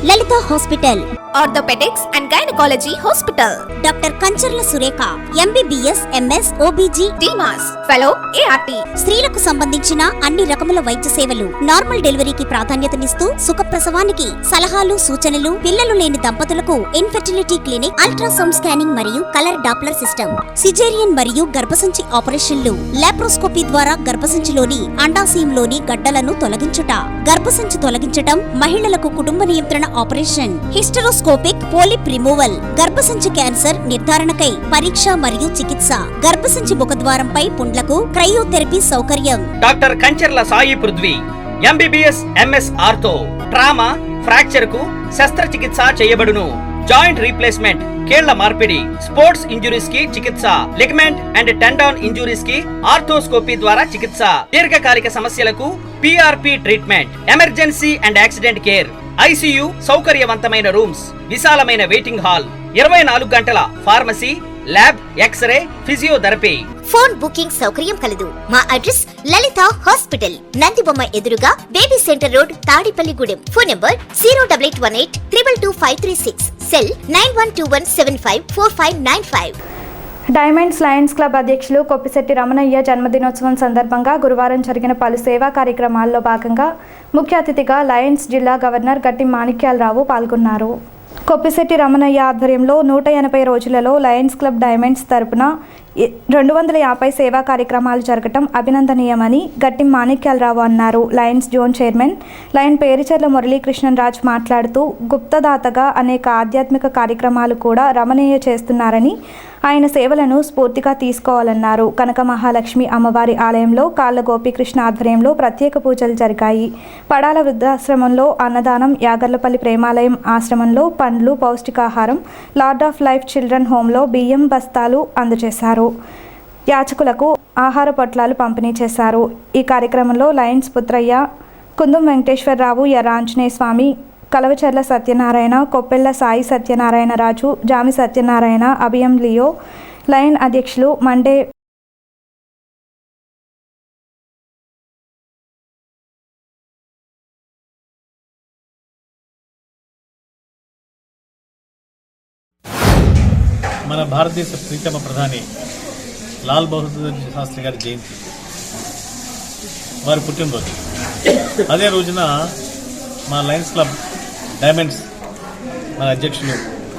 Lalitha hospital, orthopaedics and gynaecology hospital. Doctor Kancharla Surekha, MBBS, MS, OBG, డిమాస్ fellow, ART. స్త్రీలకు సంబంధించిన అన్ని రకముల వైద్య సేవలు, నార్మల్ డెలివరీకి ప్రాధాన్యతనిస్తూ సుఖప్రసవానికి సలహాలు, సూచనలు, పిల్లలు లేని దంపతులకు ఇన్ఫెర్టిలిటీ క్లినిక్, అల్ట్రాసౌండ్ స్కానింగ్ మరియు కలర్ డాప్లర్ సిస్టమ్, సిజేరియన్ మరియు గర్భసంచి ఆపరేషన్లు, లాప్రోస్కోపీ ద్వారా గర్భసంచిలోని అండాశయంలోని గడ్డలను తొలగించుట, గర్భసంచి తొలగించటం, మహిళలకు కుటుంబ నియంత్రణ ఆపరేషన్, హిస్టరోస్కోపిక్ పోలిప్ రిమూవల్, గర్భసంచి క్యాన్సర్ నిర్ధారణకై పరీక్ష మరియు చికిత్స, గర్భసంచి ముఖద్వారంపై పుండ్లకు క్రయోథెరపీ సౌకర్యం. Doctor Kancharla Sai Prithvi, MBBS, MS ortho, trauma, fracture కు శస్త్రచికిత్స చేయబడును. జాయింట్ రీప్లేస్మెంట్, కీళ్ల మార్పిడి, స్పోర్ట్స్ ఇంజురీస్ కి చికిత్స, లిగమెంట్ అండ్ టెండాన్ ఇంజురీస్ కి ఆర్థోస్కోపీ ద్వారా చికిత్స, దీర్ఘకాలిక సమస్యలకు PRP treatment, emergency and accident care, ICU సౌకర్యవంతమైన రూమ్స్, విశాలమైన వెయిటింగ్ హాల్, 24 గంటల pharmacy, lab, x-ray, physiotherapy. Phone booking సౌకర్యం కలదు. మా అడ్రస్ లలిత హాస్పిటల్, నందిబొమ్మ ఎదురుగా, baby centre road, Tadepalligudem. Phone number 08818222536. Cell 9121754595. Diamonds Lions club అధ్యక్షులు కొప్పిశెట్టి రమణయ్య జన్మదినోత్సవం సందర్భంగా గురువారం జరిగిన పలు సేవా కార్యక్రమాల్లో భాగంగా ముఖ్య అతిథిగా లయన్స్ జిల్లా గవర్నర్ గట్టి మాణిక్యాలరావు పాల్గొన్నారు. కొప్పిశెట్టి రమణయ్య ఆధ్వర్యంలో 180 రోజులలో లయన్స్ క్లబ్ డైమండ్స్ తరపున 250 సేవా కార్యక్రమాలు జరగటం అభినందనీయమని గట్టి మాణిక్యాలరావు అన్నారు. Lions zone chairman lion Pericherla Muralikrishnaraju మాట్లాడుతూ గుప్తదాతగా అనేక ఆధ్యాత్మిక కార్యక్రమాలు కూడా రమణయ్య చేస్తున్నారని, ఆయన సేవలను స్ఫూర్తిగా తీసుకోవాలన్నారు. కనక మహాలక్ష్మి అమ్మవారి ఆలయంలో కాళ్ళ గోపీకృష్ణ ఆధ్వర్యంలో ప్రత్యేక పూజలు జరిగాయి. పడాల వృద్ధాశ్రమంలో అన్నదానం, యాగర్లపల్లి ప్రేమాలయం ఆశ్రమంలో పండ్లు, పౌష్టికాహారం, లార్డ్ ఆఫ్ లైఫ్ చిల్డ్రన్ హోంలో బియ్యం బస్తాలు అందజేశారు. యాచకులకు ఆహార పొట్లాలు పంపిణీ చేశారు. ఈ కార్యక్రమంలో లయన్స్ పుత్రయ్య, కుందుం వెంకటేశ్వరరావు, ఎర్ర ఆంజనేయ స్వామి, కలవచర్ల సత్యనారాయణ, కొప్పెళ్ల సాయి సత్యనారాయణ రాజు, జామి సత్యనారాయణ, అభియం లియో, లయన్ అధ్యక్షులు మండే మన భారతదేశ ప్రీతమ ప్రధాని లాల్ బహదూర్ శాస్త్రి గారి జయంతి, వారి పుట్టినరోజు. అదే రోజున మా లయన్స్ క్లబ్ డైమండ్స్ మన అధ్యక్షులు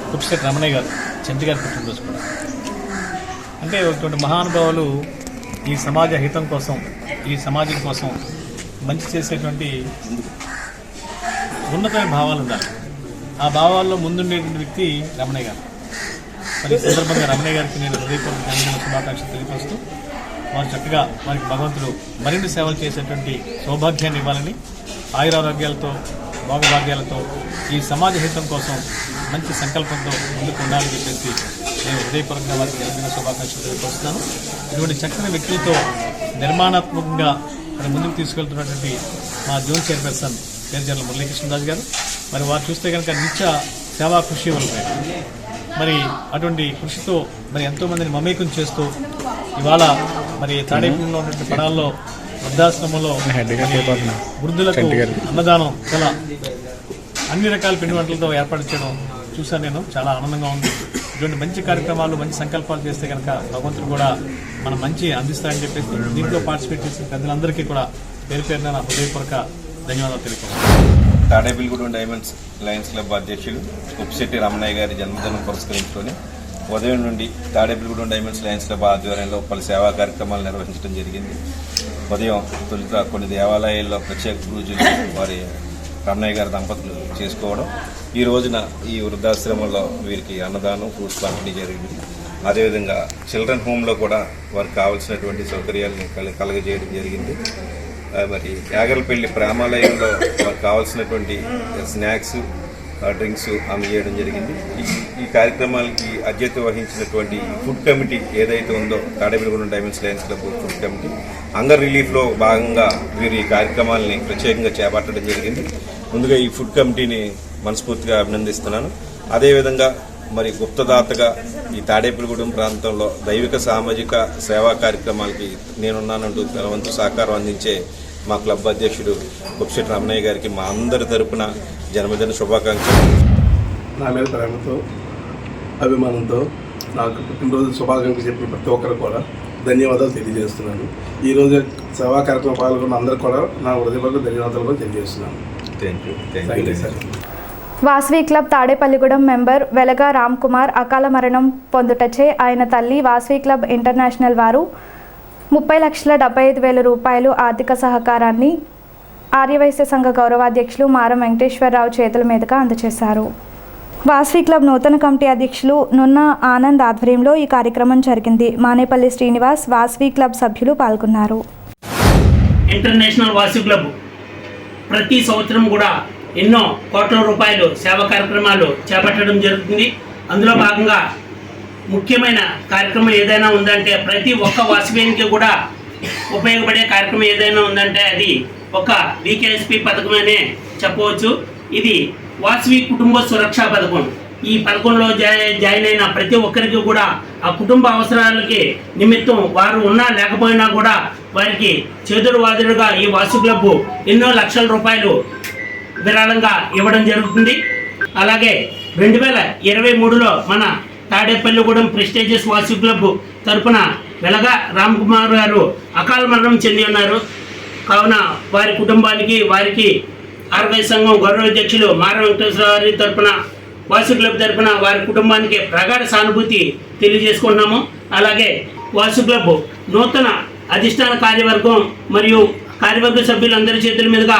కొప్పిశెట్టి రమణయ్య గారు చెంటి గారి పుట్టినరోజు కూడా. అంటే ఇటువంటి మహానుభావులు ఈ సమాజ హితం కోసం, ఈ సమాజం కోసం మంచి చేసేటువంటి ఉన్నతమైన భావాలు ఉండాలి. ఆ భావాల్లో ముందుండేటువంటి వ్యక్తి రమణయ్య గారు. మరి ఈ సందర్భంగా రమణయ్య గారికి నేను హృదయపూర్వక జన్మదిన శుభాకాంక్షలు తెలియపరుస్తూ, వారు చక్కగా వారికి భగవంతుడు మరిన్ని సేవలు చేసేటువంటి సౌభాగ్యాన్ని ఇవ్వాలని, ఆయురారోగ్యాలతో, భోగభాగ్యాలతో ఈ సమాజ హితం కోసం మంచి సంకల్పంతో ముందుకు ఉండాలని చెప్పేసి నేను హృదయపూర్వకంగా వారికి జన్మదిన శుభాకాంక్షలు తెలియపరుస్తున్నాను. ఇటువంటి చక్కని వ్యక్తులతో నిర్మాణాత్మకంగా మరి ముందుకు తీసుకెళ్తున్నటువంటి మా జోన్ చైర్పర్సన్ పేరుచెర్ల మురళీకృష్ణరాజు గారు, మరి వారు చూస్తే కనుక నిత్య సేవా కృషి వాళ్ళు. మరి అటువంటి కృషితో మరి ఎంతోమందిని మమేకం చేస్తూ ఇవాళ మరి తాడేపల్లిలో ఉన్నటువంటి పడాల్లో వృద్ధాశ్రమంలో వృద్ధులకు అన్నదానం చాలా అన్ని రకాల పిండి వంటలతో ఏర్పాటు చేయడం చూశాను నేను. చాలా ఆనందంగా ఉంది. ఇటువంటి మంచి కార్యక్రమాలు మంచి సంకల్పాలు చేస్తే కనుక భగవంతుడు కూడా మనం మంచి అందిస్తారని చెప్పేసి దీంట్లో పార్టిసిపేట్ చేసిన పెద్దలందరికీ కూడా పేరు పేరున నా హృదయపూర్వక ధన్యవాదాలు తెలుపుతున్నాను. తాడేపల్లిగూడెం డైమండ్స్ లయన్స్ క్లబ్ అధ్యక్షులు ఉప్పిశెట్టి రమణయ్య గారి జన్మదినం పురస్కరించుకొని ఉదయం నుండి తాడేపల్లిగూడెం డైమండ్స్ లయన్స్ క్లబ్ ఆధ్వర్యంలో పలు సేవా కార్యక్రమాలు నిర్వహించడం జరిగింది. ఉదయం తొలుత కొన్ని దేవాలయాల్లో ప్రత్యేక పూజలు వారి రమణయ్య గారి దంపతులు చేసుకోవడం, ఈ రోజున ఈ వృద్ధాశ్రమంలో వీరికి అన్నదానం ఫ్రూట్స్ పంపిణీ జరిగింది. అదేవిధంగా చిల్డ్రన్ హోమ్లో కూడా వారికి కావాల్సినటువంటి సౌకర్యాలను కలగజేయడం జరిగింది. మరి యాగలపల్లి ప్రేమాలయంలో వారికి కావాల్సినటువంటి స్నాక్స్ డ్రింక్స్ అందజేయడం జరిగింది. ఈ కార్యక్రమాలకి అధ్యక్షత వహించినటువంటి ఫుడ్ కమిటీ ఏదైతే ఉందో Tadepalligudem Diamonds Lions Club food committee hunger రిలీఫ్లో భాగంగా వీరు ఈ కార్యక్రమాలని ప్రత్యేకంగా చేపట్టడం జరిగింది. ముందుగా ఈ ఫుడ్ కమిటీని మనస్ఫూర్తిగా అభినందిస్తున్నాను. అదేవిధంగా మరి గుప్తదాతగా ఈ తాడేపల్లిగూడెం ప్రాంతంలో దైవిక సామాజిక సేవా కార్యక్రమాలకి నేనున్నానంటూ తన వంతు సహకారం అందించే మా క్లబ్ అధ్యక్షుడు ఉప్పిశెట్టి రమణయ్య గారికి మా అందరి తరపున జన్మదిన శుభాకాంక్షలు. నా మీద ప్రేమతో అభిమానంతో నాకు పుట్టినరోజు శుభాకాంక్షలు చెప్పిన ప్రతి ఒక్కరు కూడా ధన్యవాదాలు తెలియజేస్తున్నాను. ఈరోజు సేవా కార్యక్రమం పాల్గొన్న అందరూ కూడా నా హృదయపూర్వక ధన్యవాదాలు కూడా తెలియజేస్తున్నాను. Thank you sir. Vasavi club Tadepalligudem member Velaga Ram Kumar అకాల మరణం పొందుటచే ఆయన తల్లి వాసవి క్లబ్ ఇంటర్నేషనల్ వారు 30,75,000 రూపాయలు ఆర్థిక సహకారాన్ని ఆర్యవైశ్య సంఘ గౌరవాధ్యక్షులు మారం వెంకటేశ్వరరావు చేతుల మీదుగా అందజేశారు. వాసవి క్లబ్ నూతన కమిటీ అధ్యక్షులు నున్న ఆనంద్ ఆధ్వర్యంలో ఈ కార్యక్రమం జరిగింది. మానేపల్లి శ్రీనివాస్ వాసవి క్లబ్ సభ్యులు పాల్గొన్నారు. ఇంటర్నేషనల్ వాసవి క్లబ్ ప్రతి సంవత్సరం కూడా ఎన్నో కోట్ల రూపాయలు సేవా కార్యక్రమాలు చేపట్టడం జరుగుతుంది. అందులో భాగంగా ముఖ్యమైన కార్యక్రమం ఏదైనా ఉందంటే ప్రతి ఒక్క వాసవినికి కూడా ఉపయోగపడే కార్యక్రమం ఏదైనా ఉందంటే అది ఒక వికేఎస్పి పథకమనే చెప్పవచ్చు. ఇది వాసవి కుటుంబ సురక్షా పథకం. ఈ పథకంలో జాయిన్ అయిన ప్రతి ఒక్కరికి కూడా ఆ కుటుంబ అవసరాలకి నిమిత్తం వారు ఉన్నా లేకపోయినా కూడా వారికి చేదుడు వాదుడుగా ఈ వాసవి క్లబ్ ఎన్నో లక్షల రూపాయలు విరాళంగా ఇవ్వడం జరుగుతుంది. అలాగే 2023లో మన తాడేపల్లిగూడెం ప్రెస్టీజియస్ వాసవి క్లబ్ తరపున వెలగా రామ్ కుమార్ గారు అకాల మరణం చెంది ఉన్నారు. కావున వారి కుటుంబానికి వారికి ఆర్వై సంఘం గౌరవాధ్యక్షులు మారం వెంకటేశ్వర గారి తరపున వాసవి క్లబ్ తరపున వారి కుటుంబానికి ప్రగాఢ సానుభూతి తెలియజేసుకుంటున్నాము. అలాగే వాసవి క్లబ్ నూతన అధిష్టాన కార్యవర్గం మరియు కార్యవర్గ సభ్యులందరి చేతుల మీదుగా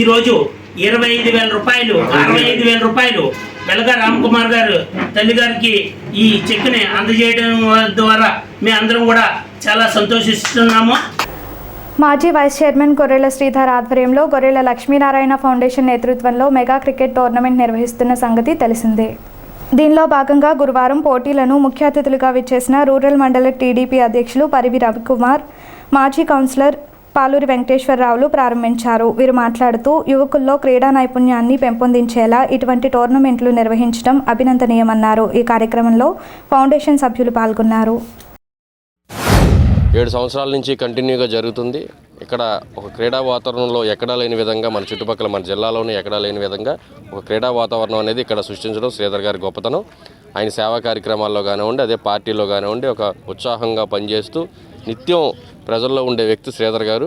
ఈరోజు 25,000 రూపాయలు 65,000 రూపాయలు వెలగా రామ్ కుమార్ గారు తల్లి గారికి ఈ చెక్ని అందజేయడం ద్వారా మేము అందరం కూడా చాలా సంతోషిస్తున్నాము. మాజీ వైస్ చైర్మన్ గొర్రెల శ్రీధర్ ఆధ్వర్యంలో గొర్రెల లక్ష్మీనారాయణ ఫౌండేషన్ నేతృత్వంలో మెగా క్రికెట్ టోర్నమెంట్ నిర్వహిస్తున్న సంగతి తెలిసిందే. దీనిలో భాగంగా గురువారం పోటీలను ముఖ్య అతిథులుగా విచ్చేసిన రూరల్ మండల టీడీపీ అధ్యక్షులు పరివి రవికుమార్, మాజీ కౌన్సిలర్ పాలూరి వెంకటేశ్వరరావులు ప్రారంభించారు. వీరు మాట్లాడుతూ యువకుల్లో క్రీడా నైపుణ్యాన్ని పెంపొందించేలా ఇటువంటి టోర్నమెంట్లు నిర్వహించడం అభినందనీయమన్నారు. ఈ కార్యక్రమంలో ఫౌండేషన్ సభ్యులు పాల్గొన్నారు. 7 సంవత్సరాల నుంచి కంటిన్యూగా జరుగుతుంది. ఇక్కడ ఒక క్రీడా వాతావరణంలో ఎక్కడా లేని విధంగా మన చుట్టుపక్కల మన జిల్లాలోనే ఎక్కడా లేని విధంగా ఒక క్రీడా వాతావరణం అనేది ఇక్కడ సృష్టించడం శ్రీధర్ గారి గొప్పతనం. ఆయన సేవా కార్యక్రమాల్లో కానివ్వండి, అదే పార్టీలో కానివ్వండి, ఒక ఉత్సాహంగా పనిచేస్తూ నిత్యం ప్రజల్లో ఉండే వ్యక్తి శ్రీధర్ గారు.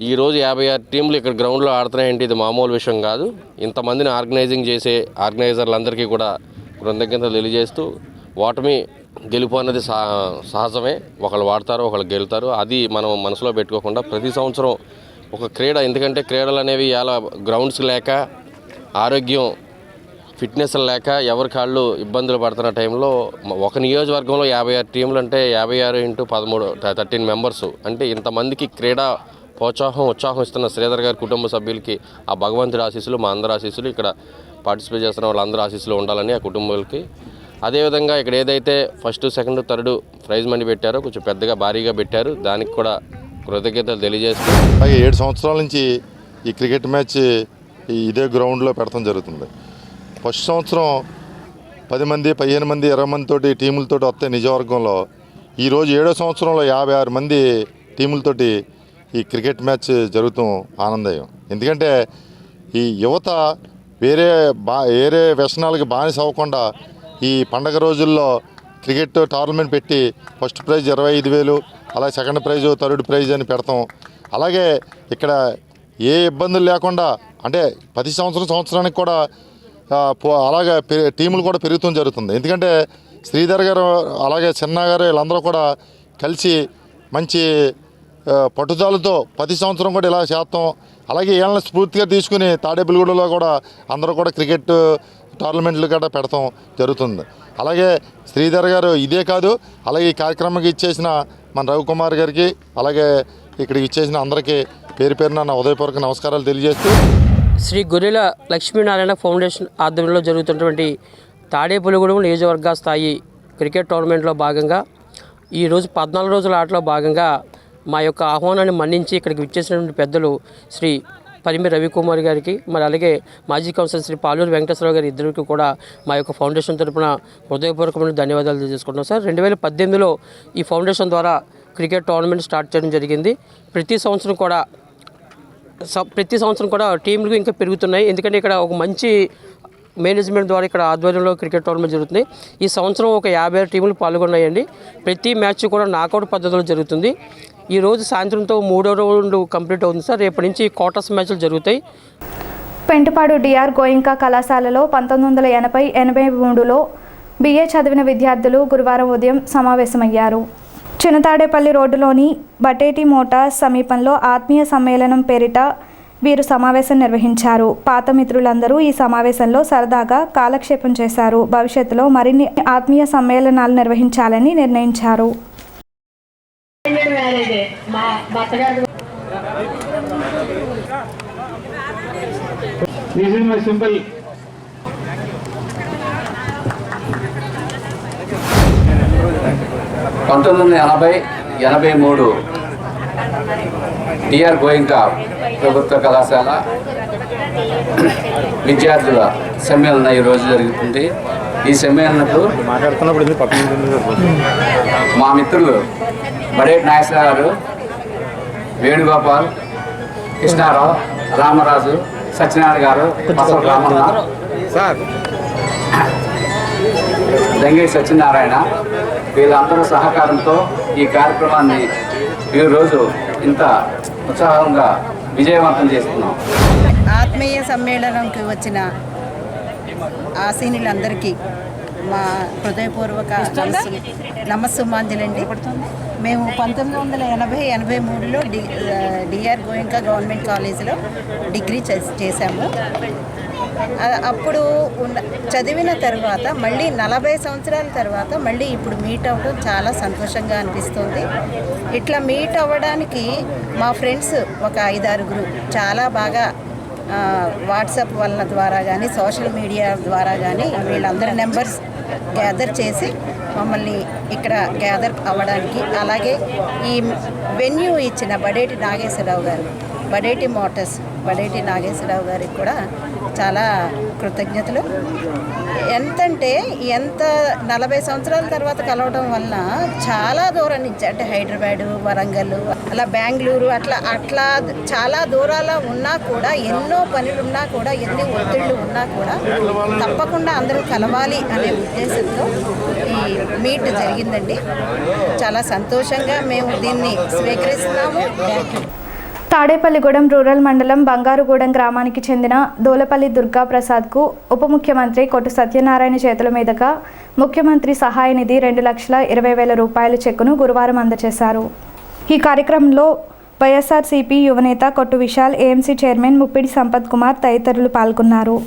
ఈరోజు 56 టీంలు ఇక్కడ గ్రౌండ్లో ఆడుతున్నాయంటే ఇది మామూలు విషయం కాదు. ఇంతమందిని ఆర్గనైజింగ్ చేసే ఆర్గనైజర్లందరికీ కూడా కృతజ్ఞతలు తెలియజేస్తూ ఓటమి గెలుపు అన్నది సహజమే. ఒకళ్ళు వాడతారు, ఒకళ్ళు గెలుతారు. అది మనం మనసులో పెట్టుకోకుండా ప్రతి సంవత్సరం ఒక క్రీడ, ఎందుకంటే క్రీడలు అనేవి ఇలా గ్రౌండ్స్ లేక ఆరోగ్యం ఫిట్నెస్ లేక ఎవరి కాళ్ళు ఇబ్బందులు పడుతున్న టైంలో ఒక నియోజకవర్గంలో 56 టీంలు అంటే 56 × 13 మెంబర్స్ అంటే ఇంతమందికి క్రీడా ఉత్సాహం ఇస్తున్న శ్రీధర్ గారి కుటుంబ సభ్యులకి ఆ భగవంతుడి ఆశీస్సులు, మా అందరి ఆశీస్సులు, ఇక్కడ పార్టిసిపేట్ చేస్తున్న వాళ్ళందరూ ఆశీస్సులు ఉండాలని ఆ కుటుంబాలకి. అదేవిధంగా ఇక్కడ ఏదైతే 1st, 2nd, 3rd prize money పెట్టారో కొంచెం పెద్దగా భారీగా పెట్టారు. దానికి కూడా కృతజ్ఞతలు తెలియజేస్తూ 7 సంవత్సరాల నుంచి ఈ క్రికెట్ మ్యాచ్ ఇదే గ్రౌండ్లో పెడతాం జరుగుతుంది. ఫస్ట్ సంవత్సరం 10 మంది, 15 మంది, 20 మందితోటి టీములతోటి వస్తాయి నిజవర్గంలో. ఈరోజు 7వ సంవత్సరంలో 56 మంది టీములతోటి ఈ క్రికెట్ మ్యాచ్ జరుగుతాం ఆనందం. ఎందుకంటే ఈ యువత వేరే వ్యసనాలకి బానిస అవ్వకుండా ఈ పండగ రోజుల్లో క్రికెట్ టోర్నమెంట్ పెట్టి ఫస్ట్ ప్రైజ్ 25,000, అలాగే సెకండ్ ప్రైజ్, థర్డ్ ప్రైజ్ అని పెడతాం. అలాగే ఇక్కడ ఏ ఇబ్బందులు లేకుండా అంటే ప్రతి సంవత్సరానికి కూడా అలాగే టీములు కూడా పెరుగుతూ జరుగుతుంది. ఎందుకంటే శ్రీధర్ గారు అలాగే చిన్న గారు వీళ్ళందరూ కూడా కలిసి మంచి పట్టుదలతో ప్రతి సంవత్సరం కూడా ఇలా చేస్తాం. అలాగే వీళ్ళని స్ఫూర్తిగా తీసుకుని తాడేపల్లిగూడలో కూడా అందరూ కూడా క్రికెట్ టోర్నమెంట్లు కూడా పెడతాం జరుగుతుంది. అలాగే శ్రీధర్ గారు ఇదే కాదు, అలాగే ఈ కార్యక్రమానికి ఇచ్చేసిన మన రవికుమార్ గారికి, అలాగే ఇక్కడికి ఇచ్చేసిన అందరికీ పేరు పేరున నా ఉదయపూర్వక నమస్కారాలు తెలియజేస్తూ, శ్రీ గొర్రెల లక్ష్మీనారాయణ ఫౌండేషన్ ఆధ్వర్యంలో జరుగుతున్నటువంటి తాడేపల్లిగూడెం నియోజకవర్గ స్థాయి క్రికెట్ టోర్నమెంట్లో భాగంగా ఈరోజు 14 రోజుల ఆటలో భాగంగా మా యొక్క ఆహ్వానాన్ని మన్నించి ఇక్కడికి విచ్చేసినటువంటి పెద్దలు శ్రీ పరిమి రవికుమార్ గారికి, మరి అలాగే మాజీ కౌన్సిలర్ శ్రీ పాలూరు వెంకటేశ్వరరావు గారి ఇద్దరికి కూడా మా యొక్క ఫౌండేషన్ తరపున హృదయపూర్వకమైన ధన్యవాదాలు తెలియజేసుకుంటున్నాం సార్. 2018లో ఈ ఫౌండేషన్ ద్వారా క్రికెట్ టోర్నమెంట్ స్టార్ట్ చేయడం జరిగింది. ప్రతి సంవత్సరం కూడా టీంలు ఇంకా పెరుగుతున్నాయి. ఎందుకంటే ఇక్కడ ఒక మంచి మేనేజ్మెంట్ ద్వారా ఇక్కడ ఆధ్వర్యంలో క్రికెట్ టోర్నమెంట్ జరుగుతుంది. ఈ సంవత్సరం ఒక 56 టీములు పాల్గొన్నాయండి. ప్రతి మ్యాచ్ కూడా నాకౌట్ పద్ధతిలో జరుగుతుంది. ఈరోజు సాయంత్రంతో 3వ రౌండ్ కంప్లీట్ అవుతుంది సార్. రేపటి నుంచి క్వార్టర్స్ మ్యాచ్లు జరుగుతాయి. పెంటపాడు డిఆర్ గోయింకా కళాశాలలో 1980-83లో BA చదివిన విద్యార్థులు గురువారం ఉదయం సమావేశమయ్యారు. చిన్నతాడేపల్లి రోడ్డులోని బటేటి మోటార్స్ సమీపంలో ఆత్మీయ సమ్మేళనం పేరిట వీరు సమావేశం నిర్వహించారు. పాత మిత్రులందరూ ఈ సమావేశంలో సరదాగా కాలక్షేపం చేశారు. భవిష్యత్తులో మరిన్ని ఆత్మీయ సమ్మేళనాలు నిర్వహించాలని నిర్ణయించారు. This is my symbol. D R Goenka ప్రభుత్వ కళాశాల విద్యార్థుల సమ్మేళన ఈరోజు జరుగుతుంది. ఈ సమ్మేళనకు మా మిత్రులు బడేటి నాగేశ్వరరావు గారు, వేణుగోపాల్, కృష్ణారావు, రామరాజు, సత్యనారాయణ గారు, అసలు రామన్న, దంగే సత్యనారాయణ వీళ్ళందరూ సహకారంతో ఈ కార్యక్రమాన్ని ఈరోజు ఇంత ఉత్సాహంగా విజయవంతం చేస్తున్నాం. ఆత్మీయ సమ్మేళనంకి వచ్చిన ఆసీనులందరికీ మా హృదయపూర్వక నమస్సుమాంజలండి. మేము 1980-83లో డిఆర్ గోయింకా గవర్నమెంట్ కాలేజీలో డిగ్రీ చేశాము. అప్పుడు చదివిన తర్వాత మళ్ళీ 40 సంవత్సరాల తర్వాత మళ్ళీ ఇప్పుడు మీట్ అవ్వడం చాలా సంతోషంగా అనిపిస్తుంది. ఇట్లా మీట్ అవ్వడానికి మా ఫ్రెండ్స్ ఒక 5-6 చాలా బాగా వాట్సాప్ వాళ్ళ ద్వారా కానీ సోషల్ మీడియా ద్వారా కానీ వీళ్ళందరి నెంబర్స్ గ్యాదర్ చేసి మమ్మల్ని ఇక్కడ గ్యాదర్ అవ్వడానికి, అలాగే ఈ వెన్యూ ఇచ్చిన బడేటి నాగేశ్వరరావు గారు, బడేటి మోటార్స్ బడేటి నాగేశ్వరరావు గారికి కూడా చాలా కృతజ్ఞతలు. ఎంత 40 సంవత్సరాల తర్వాత కలవడం వలన చాలా దూరం నుంచి, అంటే హైదరాబాదు, వరంగల్, అలా బెంగళూరు అట్లా చాలా దూరాల ఉన్నా కూడా, ఎన్నో పనులున్నా కూడా, ఎన్ని ఒత్తిళ్ళు ఉన్నా కూడా తప్పకుండా అందరూ కలవాలి అనే ఉద్దేశంతో ఈ మీట్ జరిగిందండి. చాలా సంతోషంగా మేము దీన్ని స్వీకరిస్తున్నాము. తాడేపల్లిగూడెం రూరల్ మండలం బంగారుగూడెం గ్రామానికి చెందిన దోలపల్లి దుర్గా ప్రసాద్కు ఉప ముఖ్యమంత్రి కొట్టు సత్యనారాయణ చేతుల మీదుగా ముఖ్యమంత్రి సహాయ నిధి 2,20,000 రూపాయల చెక్కును గురువారం అందజేశారు. ఈ కార్యక్రమంలో వైఎస్ఆర్సీపీ యువనేత కొట్టు విశాల్, ఏఎంసీ చైర్మన్ ముప్పిడి సంపత్ కుమార్ తదితరులు పాల్గొన్నారు.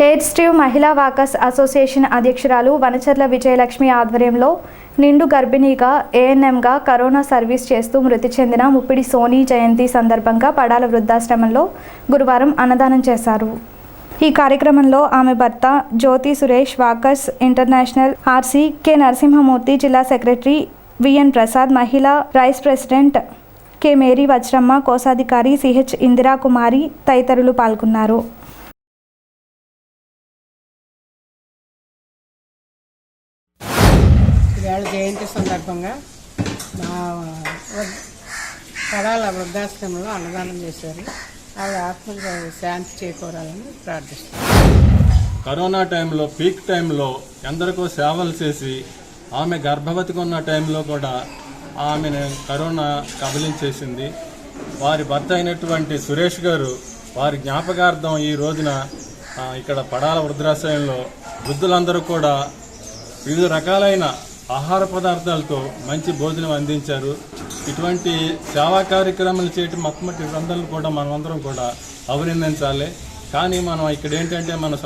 ఎయిర్ స్ట్రీవ్ మహిళా వాకర్స్ అసోసియేషన్ అధ్యక్షురాలు వనచర్ల విజయలక్ష్మి ఆధ్వర్యంలో నిండు గర్భిణీగా ఏఎన్ఎంగా కరోనా సర్వీస్ చేస్తూ మృతి చెందిన ముప్పిడి సోనీ జయంతి సందర్భంగా పడాల వృద్ధాశ్రమంలో గురువారం అన్నదానం చేశారు. ఈ కార్యక్రమంలో ఆమె భర్త Jyothi Suresh, Walkers International RC K Narasimhamurthy, జిల్లా సెక్రటరీ విఎన్ ప్రసాద్, మహిళా vice president K Mary Vajramma, కోశాధికారి సిహెచ్ ఇందిరాకుమారి తదితరులు పాల్గొన్నారు. ఇవాళ జయంతి సందర్భంగా పడాల వృద్ధాశ్రమంలో అన్నదానం చేశారు. ఆవిడ ఆత్మకు శాంతి చేకూరాలని ప్రార్థిస్తున్నాను. కరోనా టైంలో పీక్ టైంలో ఎందరికో సేవలు చేసి ఆమె గర్భవతిగా ఉన్న టైంలో కూడా ఆమెను కరోనా కబలించేసింది. వారి భర్త అయినటువంటి సురేష్ గారు వారి జ్ఞాపకార్థం ఈ రోజున ఇక్కడ పడాల వృద్ధాశ్రయంలో వృద్ధులందరూ కూడా వివిధ రకాలైన ఆహార పదార్థాలతో మంచి భోజనం అందించారు. ఇటువంటి సేవా కార్యక్రమాలు చేయటం మొట్టమొదటి అందరూ కూడా మనమందరం కూడా అభినందించాలి. కానీ మనం ఇక్కడ ఏంటంటే మనం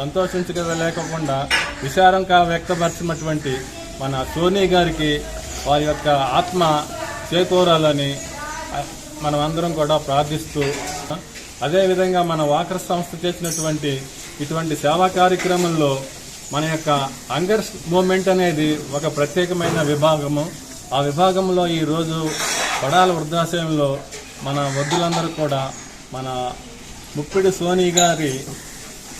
సంతోషించలేకుండా విచారం వ్యక్తపరిచినటువంటి మన సోనీ గారికి వారి యొక్క ఆత్మ చేకూరాలని మనం అందరం కూడా ప్రార్థిస్తూ, అదేవిధంగా మన వాకర్ సంస్థ చేసినటువంటి ఇటువంటి సేవా కార్యక్రమంలో మన యొక్క హంగర్ మూమెంట్ అనేది ఒక ప్రత్యేకమైన విభాగము. ఆ విభాగంలో ఈరోజు పడాల వృద్ధాశ్రయంలో మన వృద్ధులందరూ కూడా మన ముప్పిడి సోనీ గారి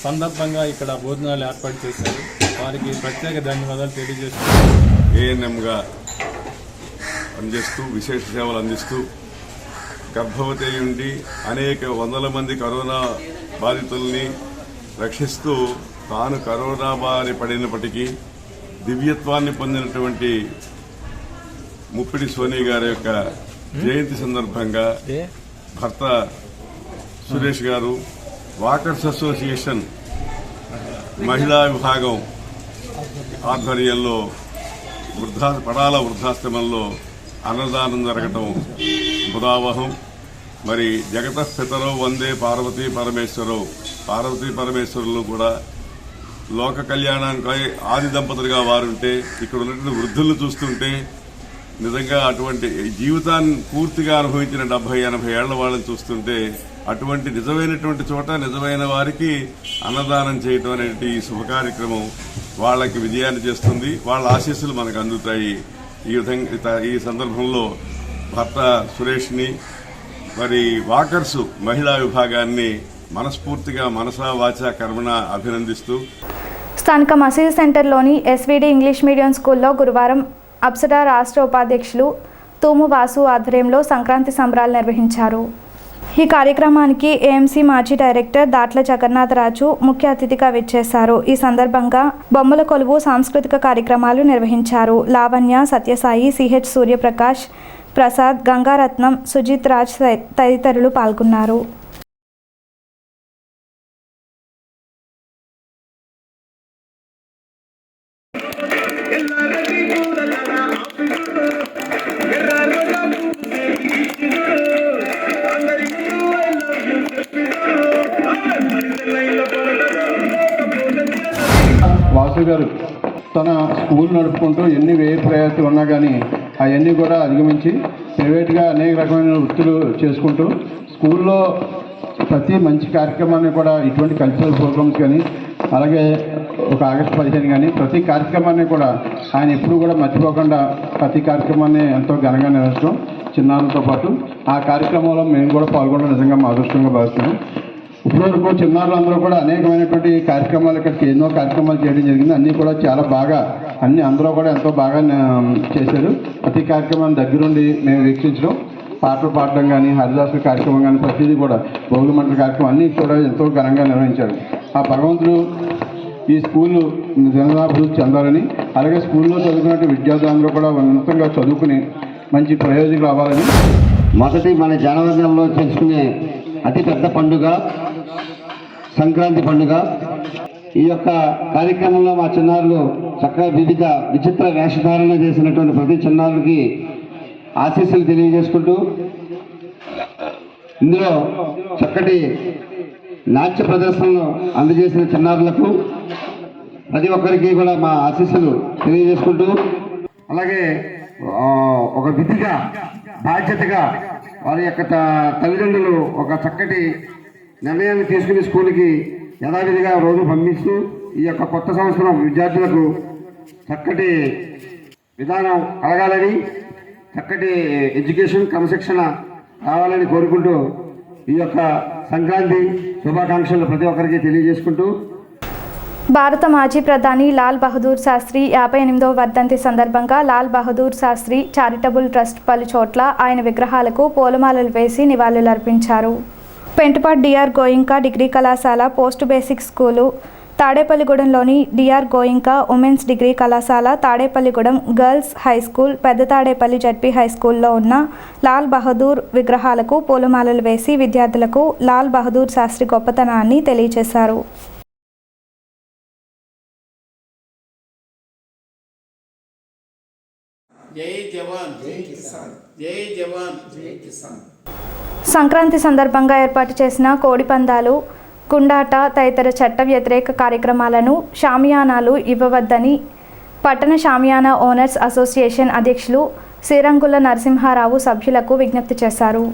సందర్భంగా ఇక్కడ భోజనాలు ఏర్పాటు చేశారు. వారికి ప్రత్యేక ధన్యవాదాలు తెలియజేస్తున్నారు. ఏఎన్ఎంగా పనిచేస్తూ విశేష సేవలు అందిస్తూ గర్భవతి ఉండి అనేక వందల మంది కరోనా బాధితుల్ని రక్షిస్తూ తాను కరోనా బారి పడినప్పటికీ దివ్యత్వాన్ని పొందినటువంటి ముప్పిడి సోనీ గారి యొక్క జయంతి సందర్భంగా భర్త సురేష్ గారు వాకర్స్ అసోసియేషన్ మహిళా విభాగం ఆధ్వర్యంలో పడాల వృద్ధాశ్రమంలో అన్నదానం జరగటం బుధావహం. మరి జగతపితరో వందే పార్వతీ పరమేశ్వరులు కూడా లోక కళ్యాణానికి ఆది దంపతులుగా వారుంటే ఇక్కడ ఉన్నటువంటి వృద్ధులను చూస్తుంటే నిజంగా అటువంటి జీవితాన్ని పూర్తిగా అనుభవించిన 70-80 ఏళ్ల వాళ్ళని చూస్తుంటే అటువంటి నిజమైనటువంటి చోట నిజమైన వారికి అన్నదానం చేయటం అనేది ఈ శుభ కార్యక్రమం వాళ్ళకి విజయాన్ని చేస్తుంది. వాళ్ళ ఆశీస్సులు మనకు అందుతాయి. ఈ విధంగా ఈ సందర్భంలో భర్త సురేష్ని మరి వాకర్సు మహిళా విభాగాన్ని మనస్ఫూర్తిగా మనసా వాచా కర్మణ అభినందిస్తూ స్థానిక మసీదు సెంటర్లోని ఎస్వీడి ఇంగ్లీష్ మీడియం స్కూల్లో గురువారం అప్సరా రాష్ట్ర ఉపాధ్యక్షులు తూము వాసు ఆధ్వర్యంలో సంక్రాంతి సంబరాలు నిర్వహించారు. ఈ కార్యక్రమానికి ఏఎంసీ మాజీ డైరెక్టర్ దాట్ల జగన్నాథరాజు ముఖ్య అతిథిగా విచ్చేశారు. ఈ సందర్భంగా బొమ్మల కొలువు సాంస్కృతిక కార్యక్రమాలు నిర్వహించారు. లావణ్య, సత్యసాయి, సిహెచ్ సూర్యప్రకాష్, ప్రసాద్, గంగారత్నం, సుజిత్ రాజ్ తదితరులు పాల్గొన్నారు. వాసు గారు తన స్కూల్ నడుపుకుంటూ ఎన్ని వ్యయ ప్రయాసాలు ఉన్నా కానీ అవన్నీ కూడా అధిగమించి ప్రైవేట్గా అనేక రకమైన వృత్తులు చేసుకుంటూ స్కూల్లో ప్రతి మంచి కార్యక్రమాన్ని కూడా ఇటువంటి కల్చరల్ ప్రోగ్రామ్స్ కానీ అలాగే ఒక ఆగస్టు 15 కానీ ప్రతి కార్యక్రమాన్ని కూడా ఆయన ఎప్పుడూ కూడా మర్చిపోకుండా ప్రతి కార్యక్రమాన్ని ఎంతో ఘనంగా నిర్వహించడం చిన్నారులతో పాటు ఆ కార్యక్రమంలో మేము కూడా పాల్గొనడం నిజంగా మా అదృష్టంగా భావిస్తున్నాం. ఇప్పటివరకు చిన్నారులందరూ కూడా అనేకమైనటువంటి కార్యక్రమాలు ఇక్కడికి ఎన్నో కార్యక్రమాలు చేయడం జరిగింది. అన్నీ కూడా చాలా బాగా అందరూ కూడా ఎంతో బాగా చేశారు. ప్రతి కార్యక్రమాన్ని దగ్గరుండి మేము వీక్షించడం, పాటలు పాడడం కానీ హరిదాసు కార్యక్రమం కానీ ప్రతిదీ కూడా భోగి మంటల కార్యక్రమం అన్నీ కూడా ఎంతో ఘనంగా నిర్వహించారు. ఆ భగవంతుడు ఈ స్కూలు జనాభివృద్ధి చెందాలని అలాగే స్కూల్లో చదువుకున్నట్టు విద్యార్థులందరూ కూడా ఉన్నతంగా చదువుకుని మంచి ప్రయోజకులు అవ్వాలని మొదటి మన జనవరి నెలలో చేసుకునే అతిపెద్ద పండుగ సంక్రాంతి పండుగ. ఈ యొక్క కార్యక్రమంలో మా చిన్నారులు చక్కగా వివిధ విచిత్ర వేషధారణ చేసినటువంటి ప్రతి చిన్నారులకి ఆశీస్సులు తెలియజేసుకుంటూ ఇందులో చక్కటి నాట్య ప్రదర్శనలు అందజేసిన చిన్నారులకు ప్రతి ఒక్కరికి కూడా మా ఆశీస్సులు తెలియజేసుకుంటూ అలాగే ఒక విధిగా బాధ్యతగా వారి యొక్క తల్లిదండ్రులు ఒక చక్కటి నిర్ణయాన్ని తీసుకుని స్కూల్కి యథావిధిగా రోజు పంపిస్తూ ఈ యొక్క కొత్త సంవత్సరం విద్యార్థులకు చక్కటి విధానం కలగాలని చక్కటి ఎడ్యుకేషన్ క్రమశిక్షణ రావాలని కోరుకుంటూ ఈ యొక్క సంక్రాంతి శుభాకాంక్షలు ప్రతి ఒక్కరికి తెలియజేసుకుంటూ భారత మాజీ ప్రధాని లాల్ బహదూర్ శాస్త్రి 58వ వర్ధంతి సందర్భంగా లాల్ బహదూర్ శాస్త్రి చారిటబుల్ ట్రస్ట్ పలు చోట్ల ఆయన విగ్రహాలకు పూలమాలలు వేసి నివాళులర్పించారు. పెంటపాడ్ డిఆర్ గోయింకా డిగ్రీ కళాశాల పోస్ట్ బేసిక్ స్కూలు, తాడేపల్లిగూడెంలోని డిఆర్ గోయింకా ఉమెన్స్ డిగ్రీ కళాశాల, తాడేపల్లిగూడెం గర్ల్స్ హై స్కూల్, పెద్ద తాడేపల్లి జడ్పీ హై స్కూల్లో ఉన్న లాల్ బహదూర్ విగ్రహాలకు పూలమాలలు వేసి విద్యార్థులకు లాల్ బహదూర్ శాస్త్రి గొప్పతనాన్ని తెలియజేశారు. సంక్రాంతి సందర్భంగా ఏర్పాటు చేసిన కోడి పందాలు, గుండాట తదితర చట్ట వ్యతిరేక కార్యక్రమాలను షామియానాలు ఇవ్వవద్దని పట్టణ షామియానా ఓనర్స్ అసోసియేషన్ అధ్యక్షులు శ్రీరంగుల నరసింహారావు సభ్యులకు విజ్ఞప్తి చేశారు.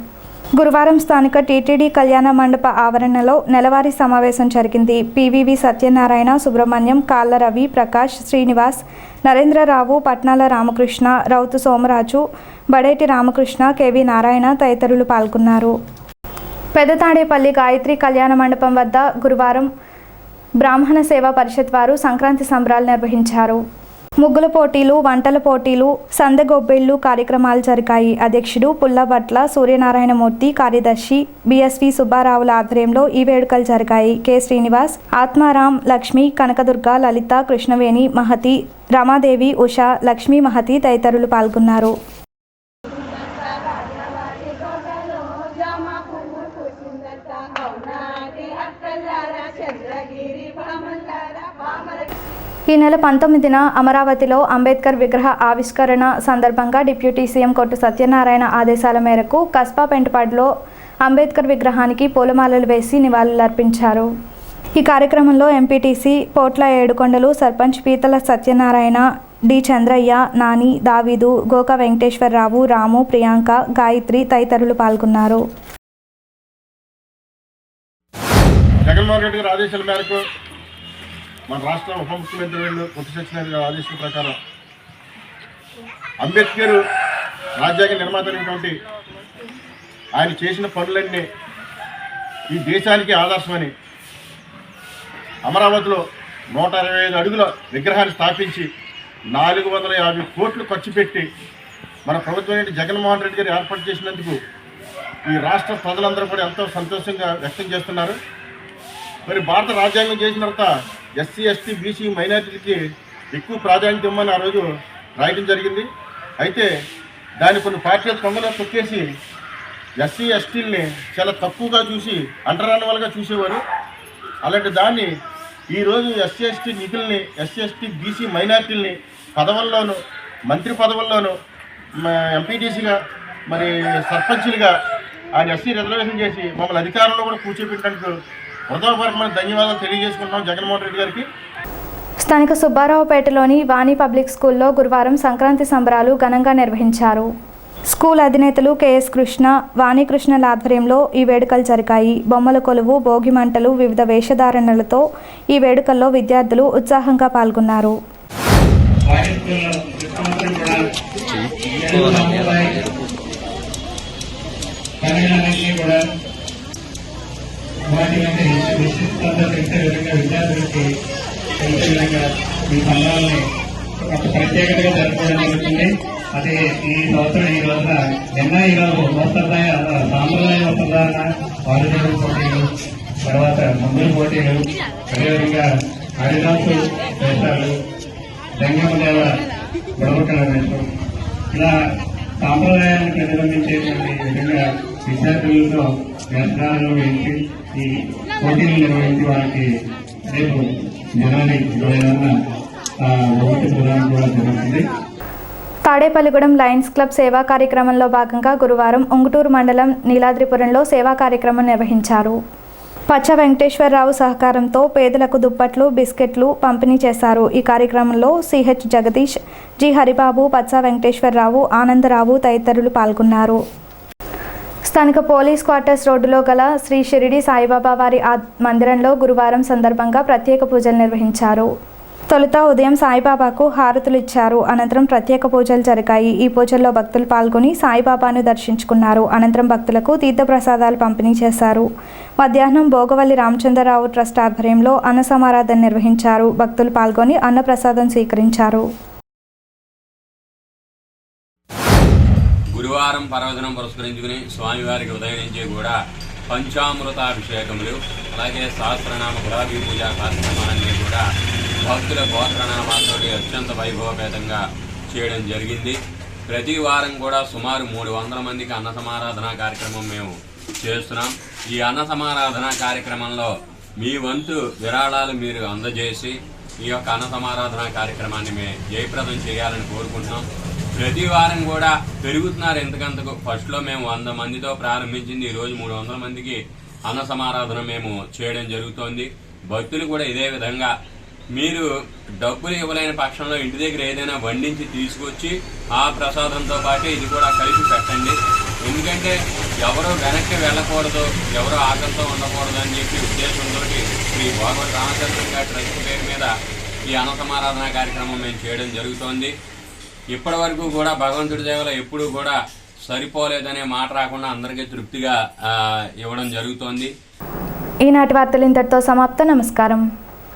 గురువారం స్థానిక టీటీడీ కళ్యాణ మండప ఆవరణలో నెలవారీ సమావేశం జరిగింది. పివివి సత్యనారాయణ, సుబ్రహ్మణ్యం, కాళ్ళ రవి, ప్రకాష్, శ్రీనివాస్, నరేంద్రరావు, పట్నాల రామకృష్ణ, రౌతు సోమరాజు, బడేటి రామకృష్ణ, కెవి నారాయణ తదితరులు పాల్గొన్నారు. పెదతాడేపల్లి గాయత్రి కళ్యాణ మండపం వద్ద గురువారం బ్రాహ్మణ సేవా పరిషత్ వారు సంక్రాంతి సంబరాలు నిర్వహించారు. ముగ్గుల పోటీలు, వంటల పోటీలు, సందెగొబ్బెళ్లు కార్యక్రమాలు జరిగాయి. అధ్యక్షుడు పుల్లబట్ల సూర్యనారాయణమూర్తి, కార్యదర్శి బిఎస్వి సుబ్బారావుల ఆధ్వర్యంలో ఈ వేడుకలు జరిగాయి. కె శ్రీనివాస్, ఆత్మారాం, లక్ష్మి, కనకదుర్గ, లలిత, కృష్ణవేణి, మహతి, రమాదేవి, ఉషా, లక్ష్మీ మహతి తదితరులు పాల్గొన్నారు. ఈ నెల 19న అమరావతిలో అంబేద్కర్ విగ్రహ ఆవిష్కరణ సందర్భంగా డిప్యూటీ సీఎం కొట్టు సత్యనారాయణ ఆదేశాల మేరకు కస్బా పెంటపాడులో అంబేద్కర్ విగ్రహానికి పూలమాలలు వేసి నివాళులర్పించారు. ఈ కార్యక్రమంలో ఎంపీటీసీ పోట్ల ఏడుకొండలు, సర్పంచ్ పీతల సత్యనారాయణ, డి చంద్రయ్య, నాని, దావీదు, గోక వెంకటేశ్వరరావు, రాము, ప్రియాంక, గాయత్రి తదితరులు పాల్గొన్నారు. జగన్మోహన్ రెడ్డి గారి ఆదేశాల మేరకు మన రాష్ట్ర ఉప ముఖ్యమంత్రి కొట్టు సత్యనారాయణ గారి ఆదేశాల ప్రకారం అంబేద్కర్ రాజ్యాంగ నిర్మాత అయినటువంటి ఆయన చేసిన పనులన్నీ ఈ దేశానికి ఆదర్శమని అమరావతిలో 125 అడుగుల విగ్రహాన్ని స్థాపించి 450 కోట్లు ఖర్చు పెట్టి మన ప్రభుత్వం జగన్మోహన్ రెడ్డి గారు ఏర్పాటు చేసినందుకు ఈ రాష్ట్ర ప్రజలందరూ కూడా ఎంతో సంతోషంగా వ్యక్తం చేస్తున్నారు. మరి భారత రాజ్యాంగం చేసిన తర్వాత ఎస్సీ, ఎస్టీ, బీసీ మైనారిటీలకి ఎక్కువ ప్రాధాన్యత ఇవ్వమని ఆ రోజు రాయడం జరిగింది. అయితే దాన్ని కొన్ని పార్టీల తొంగలో తొక్కేసి ఎస్సీ, ఎస్టీలని చాలా తక్కువగా చూసి అంటరాని వాళ్ళగా చూసేవారు. అలాంటి దాన్ని ఈరోజు ఎస్సీ, ఎస్టీ నిధుల్ని, ఎస్సీ, ఎస్టీ, బీసీ మైనారిటీలని పదవుల్లోనూ, మంత్రి పదవుల్లోనూ, ఎంపీటీసీగా, మరి సర్పంచులుగా ఆయన ఎస్సీ రిజర్వేషన్ చేసి మమ్మల్ని అధికారంలో కూడా కూర్చోబెట్టడానికి హృదయపూర్వకమైన ధన్యవాదాలు తెలియజేసుకుంటున్నాం జగన్మోహన్ రెడ్డి గారికి. స్థానిక సుబ్బారావుపేటలోని వాణి పబ్లిక్ స్కూల్లో గురువారం సంక్రాంతి సంబరాలు ఘనంగా నిర్వహించారు. స్కూల్ అధినేతలు కెఎస్ కృష్ణ, వాణికృష్ణల ఆధ్వర్యంలో ఈ వేడుకలు జరిగాయి. బొమ్మల కొలువు, భోగి మంటలు, వివిధ వేషధారణలతో ఈ వేడుకల్లో విద్యార్థులు ఉత్సాహంగా పాల్గొన్నారు. విద్యార్థులకి తెలిసే విధంగా ఈ సంబరాలని ఒక ప్రత్యేకతగా జరుపుకోవడం జరుగుతుంది. అది ఈ సంవత్సరం ఈ రోజున ఈరోజు సాంప్రదాయ వస్త్రధారణ, వారిజల పోటీలు, తర్వాత ముగ్గుల పోటీలు, అదేవిధంగా హరిదాసు వేషాలు, జంగమదేవ బుడబుక్కల వేషం, ఇలా సాంప్రదాయాన్ని ప్రతిబింబించేటువంటి విధంగా విద్యార్థులతో వేషాలను వేసి ఈ పోటీలు నిర్వహించి వారికి రేపు జనవరి 26న ఒకటి ప్రదానం కూడా జరుగుతుంది. తాడేపల్లిగూడెం లయన్స్ క్లబ్ సేవా కార్యక్రమంలో భాగంగా గురువారం ఉంగుటూరు మండలం నీలాద్రిపురంలో సేవా కార్యక్రమం నిర్వహించారు. పచ్చ వెంకటేశ్వరరావు సహకారంతో పేదలకు దుప్పట్లు, బిస్కెట్లు పంపిణీ చేశారు. ఈ కార్యక్రమంలో సిహెచ్ జగదీష్, జి హరిబాబు, పచ్చ వెంకటేశ్వరరావు, ఆనందరావు తదితరులు పాల్గొన్నారు. స్థానిక పోలీస్ క్వార్టర్స్ రోడ్డులో గల శ్రీ షిరిడి సాయిబాబా వారి మందిరంలో గురువారం సందర్భంగా ప్రత్యేక పూజలు నిర్వహించారు. తొలుత ఉదయం సాయిబాబాకు హారతులు ఇచ్చారు. అనంతరం ప్రత్యేక పూజలు జరిగాయి. ఈ పూజల్లో భక్తులు పాల్గొని సాయిబాబాను దర్శించుకున్నారు. అనంతరం భక్తులకు తీర్థప్రసాదాలు పంపిణీ చేశారు. మధ్యాహ్నం భోగవల్లి రామచంద్రరావు ట్రస్ట్ ఆధ్వర్యంలో అన్న సమారాధన నిర్వహించారు. భక్తులు పాల్గొని అన్నప్రసాదం స్వీకరించారు. గురువారం పర్వదినం పురస్కరించుకుని స్వామివారికి ఉదయం నుంచి కూడా పంచామృతాభిషేకములు, అలాగే సహస్రనామ గులాబీ పూజా కార్యక్రమాలన్నీ కూడా భక్తుల గోత్రనామాలతో అత్యంత వైభవపేతంగా చేయడం జరిగింది. ప్రతి వారం కూడా సుమారు 300 మందికి అన్న సమారాధన కార్యక్రమం మేము చేస్తున్నాం. ఈ అన్న సమారాధన కార్యక్రమంలో మీ వంతు విరాళాలు మీరు అందజేసి ఈ యొక్క అన్న సమారాధన కార్యక్రమాన్ని మేము జయప్రదం చేయాలని కోరుకుంటున్నాం. ప్రతి వారం కూడా పెరుగుతున్నారు ఎంతకంతకు. ఫస్ట్లో మేము 100 మందితో ప్రారంభించింది, ఈరోజు 300 మందికి అన్న సమారాధన మేము చేయడం జరుగుతోంది. భక్తులు కూడా ఇదే విధంగా మీరు డబ్బులు ఇవ్వలేని పక్షంలో ఇంటి దగ్గర ఏదైనా వండించి తీసుకొచ్చి ఆ ప్రసాదంతో పాటు ఇది కూడా కలిపి పెట్టండి. ఎందుకంటే ఎవరో వెనక్కి వెళ్ళకూడదు, ఎవరో ఆకలితో ఉండకూడదు అని చెప్పి ఉద్దేశంతో శ్రీ భగవద్ రామచంద్ర గారి ట్రస్ట్ పేరు మీద ఈ అన్న సమారాధన కార్యక్రమం మేము చేయడం జరుగుతోంది. ఇప్పటి వరకు కూడా భగవంతుడి దేవలో ఎప్పుడూ కూడా సరిపోలేదనే మాట రాకుండా అందరికీ తృప్తిగా ఇవ్వడం జరుగుతోంది. ఈనాటి వార్తలు ఇంతటితో సమాప్తం. నమస్కారం.